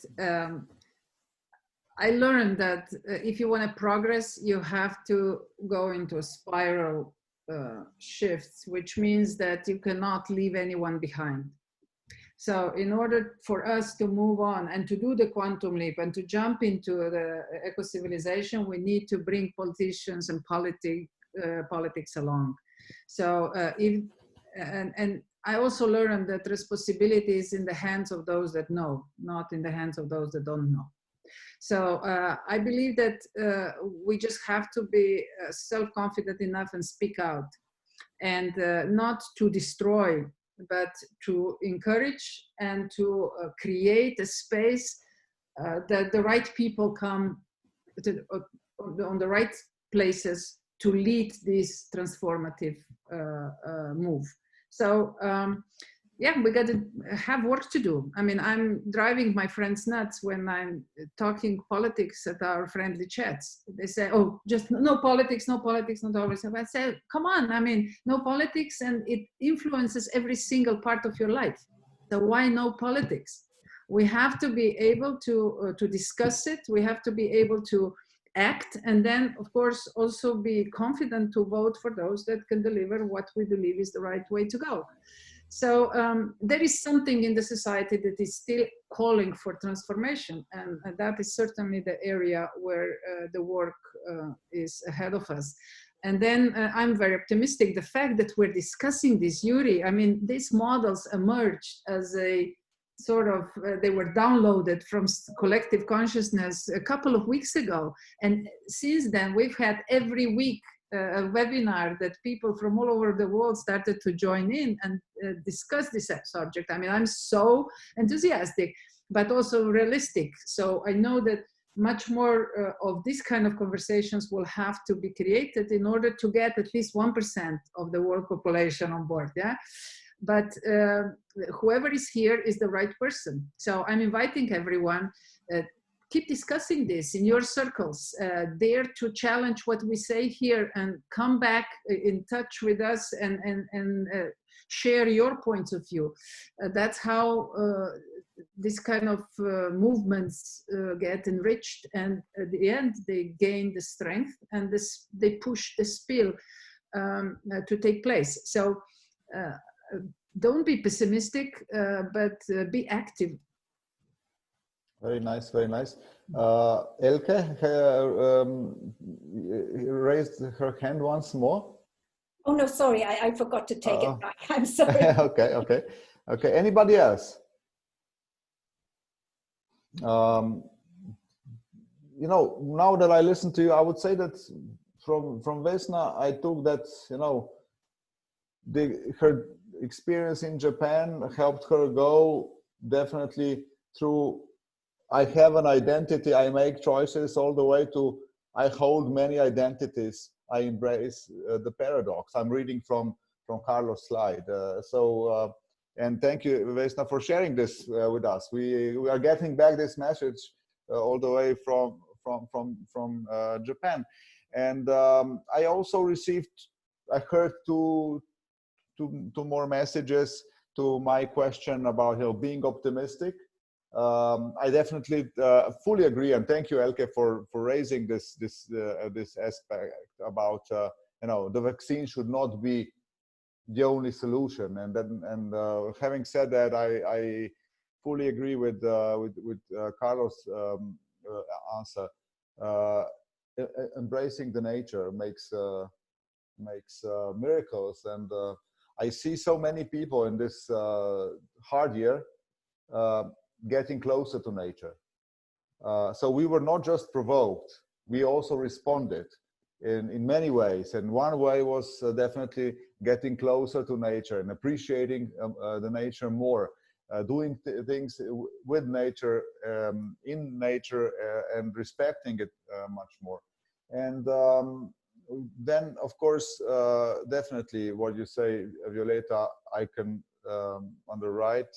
I learned that if you want to progress, you have to go into a spiral shift, which means that you cannot leave anyone behind. So in order for us to move on and to do the quantum leap and to jump into the eco-civilization, we need to bring politicians and politics along. So and I also learned that responsibility is in the hands of those that know, not in the hands of those that don't know. So I believe that we just have to be self-confident enough and speak out, and not to destroy, but to encourage and to create a space that the right people come to, on the right places to lead this transformative move. So yeah, we got to have work to do. I mean, I'm driving my friends nuts when I'm talking politics at our friendly chats. They say, oh, just no politics, no politics, not always. I say, come on, I mean, no politics, and it influences every single part of your life. So why no politics? We have to be able to discuss it. We have to be able to act, and then, of course, also be confident to vote for those that can deliver what we believe is the right way to go. So there is something in the society that is still calling for transformation, and that is certainly the area where the work is ahead of us. And then I'm very optimistic. The fact that we're discussing this, Yuri, I mean, these models emerged as a sort of, they were downloaded from collective consciousness a couple of weeks ago. And since then, we've had every week a webinar that people from all over the world started to join in and discuss this subject. I mean, I'm so enthusiastic, but also realistic. So I know that much more of this kind of conversations will have to be created in order to get at least 1% of the world population on board. Yeah. but whoever is here is the right person. So I'm inviting everyone, keep discussing this in your circles, dare to challenge what we say here and come back in touch with us and share your points of view. That's how this kind of movements get enriched, and at the end they gain the strength and they push the spill to take place. So don't be pessimistic, but be active. Very nice, very nice. Elke raised her hand once more. Oh no, sorry, I forgot to take it back. I'm sorry. Okay. Anybody else? You know, now that I listen to you, I would say that from Vesna, I took that, you know, her experience in Japan helped her go definitely through, I have an identity, I make choices, all the way to I hold many identities, I embrace the paradox. I'm reading from Carlos' slide. And thank you, Vesna, for sharing this with us. We are getting back this message all the way from Japan. And I also I heard two more messages to my question about, you know, being optimistic. I definitely fully agree, and thank you, Elke, for raising this aspect about you know, the vaccine should not be the only solution. And having said that, I fully agree with Carlos' answer. Embracing the nature makes miracles, and I see so many people in this hard year getting closer to nature. So we were not just provoked, we also responded in many ways. And one way was definitely getting closer to nature and appreciating the nature more, doing things with nature, in nature, and respecting it much more. And then, of course, definitely what you say, Violeta, I can underwrite.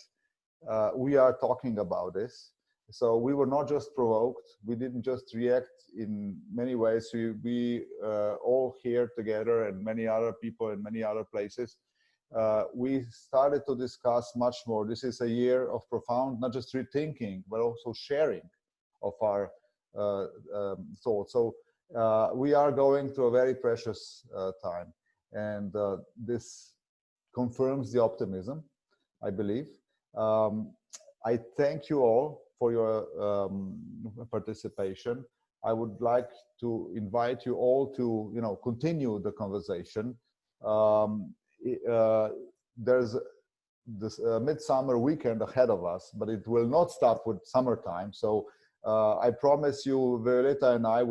We are talking about this. So we were not just provoked. We didn't just react in many ways. We all here together, and many other people in many other places, we started to discuss much more. This is a year of profound, not just rethinking, but also sharing of our thoughts. So we are going through a very precious time. And this confirms the optimism, I believe. I thank you all for your participation. I would like to invite you all to, you know, continue the conversation. There's this midsummer weekend ahead of us, but it will not stop with summertime. So I promise you, Violeta and I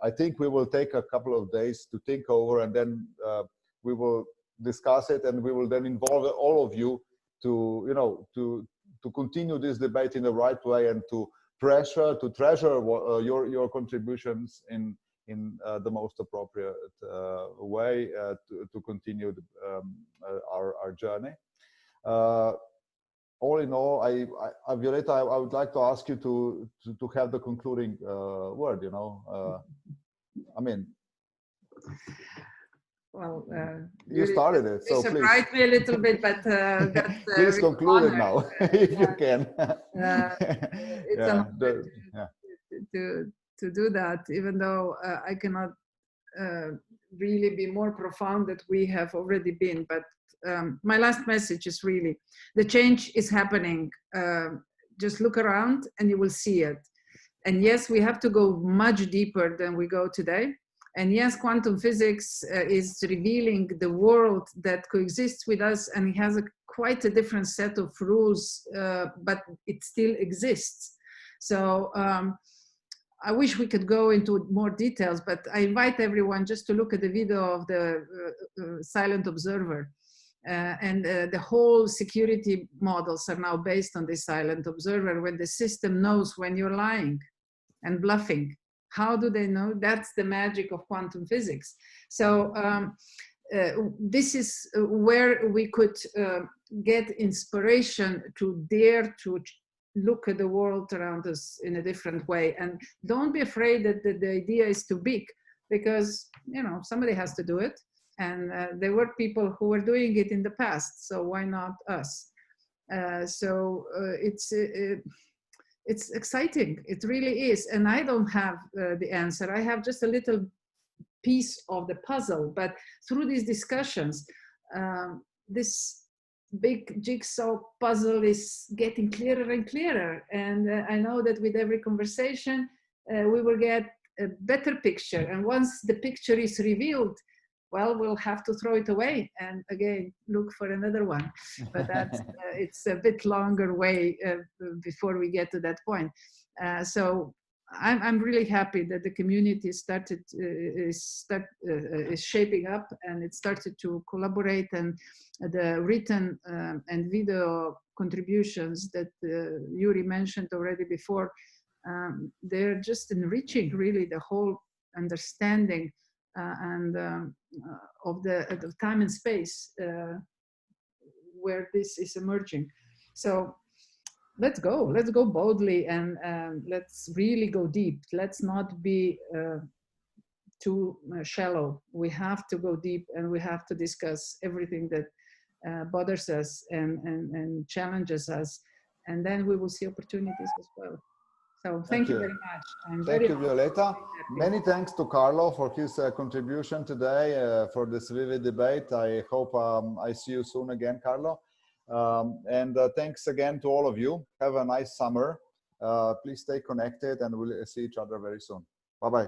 I think we will take a couple of days to think over, and then we will discuss it, and we will then involve all of you to, you know, to continue this debate in the right way, and to treasure your contributions in the most appropriate way to continue our journey. All in all, Violeta, I would like to ask you to have the concluding word. You know, I mean. Well, you started it, so please. Surprised me a little bit, but that's please conclude it now, if you can. It's an honor to do that, even though I cannot really be more profound than we have already been. But my last message is really, the change is happening. Just look around and you will see it. And yes, we have to go much deeper than we go today. And yes, quantum physics is revealing the world that coexists with us, and it has quite a different set of rules, but it still exists. So I wish we could go into more details, but I invite everyone just to look at the video of the silent observer. And the whole security models are now based on this silent observer, when the system knows when you're lying and bluffing. How do they know? That's the magic of quantum physics. So this is where we could get inspiration to dare to look at the world around us in a different way. And don't be afraid that the idea is too big, because, you know, somebody has to do it. And there were people who were doing it in the past, so why not us? It's exciting. It really is. And I don't have the answer. I have just a little piece of the puzzle, but through these discussions, this big jigsaw puzzle is getting clearer and clearer. And I know that with every conversation, we will get a better picture. And once the picture is revealed, well, we'll have to throw it away and again look for another one. But that's it's a bit longer way before we get to that point. So I'm really happy that the community is shaping up, and it started to collaborate, and the written and video contributions that Yuri mentioned already before, they're just enriching really the whole understanding of the time and space where this is emerging. So let's go boldly, and let's really go deep. Let's not be too shallow. We have to go deep, and we have to discuss everything that bothers us and challenges us, and then we will see opportunities as well. So thank you very much. Thank you, Violeta. Many thanks to Carlo for his contribution today for this vivid debate. I hope I see you soon again, Carlo. And thanks again to all of you. Have a nice summer. Please stay connected, and we'll see each other very soon. Bye-bye.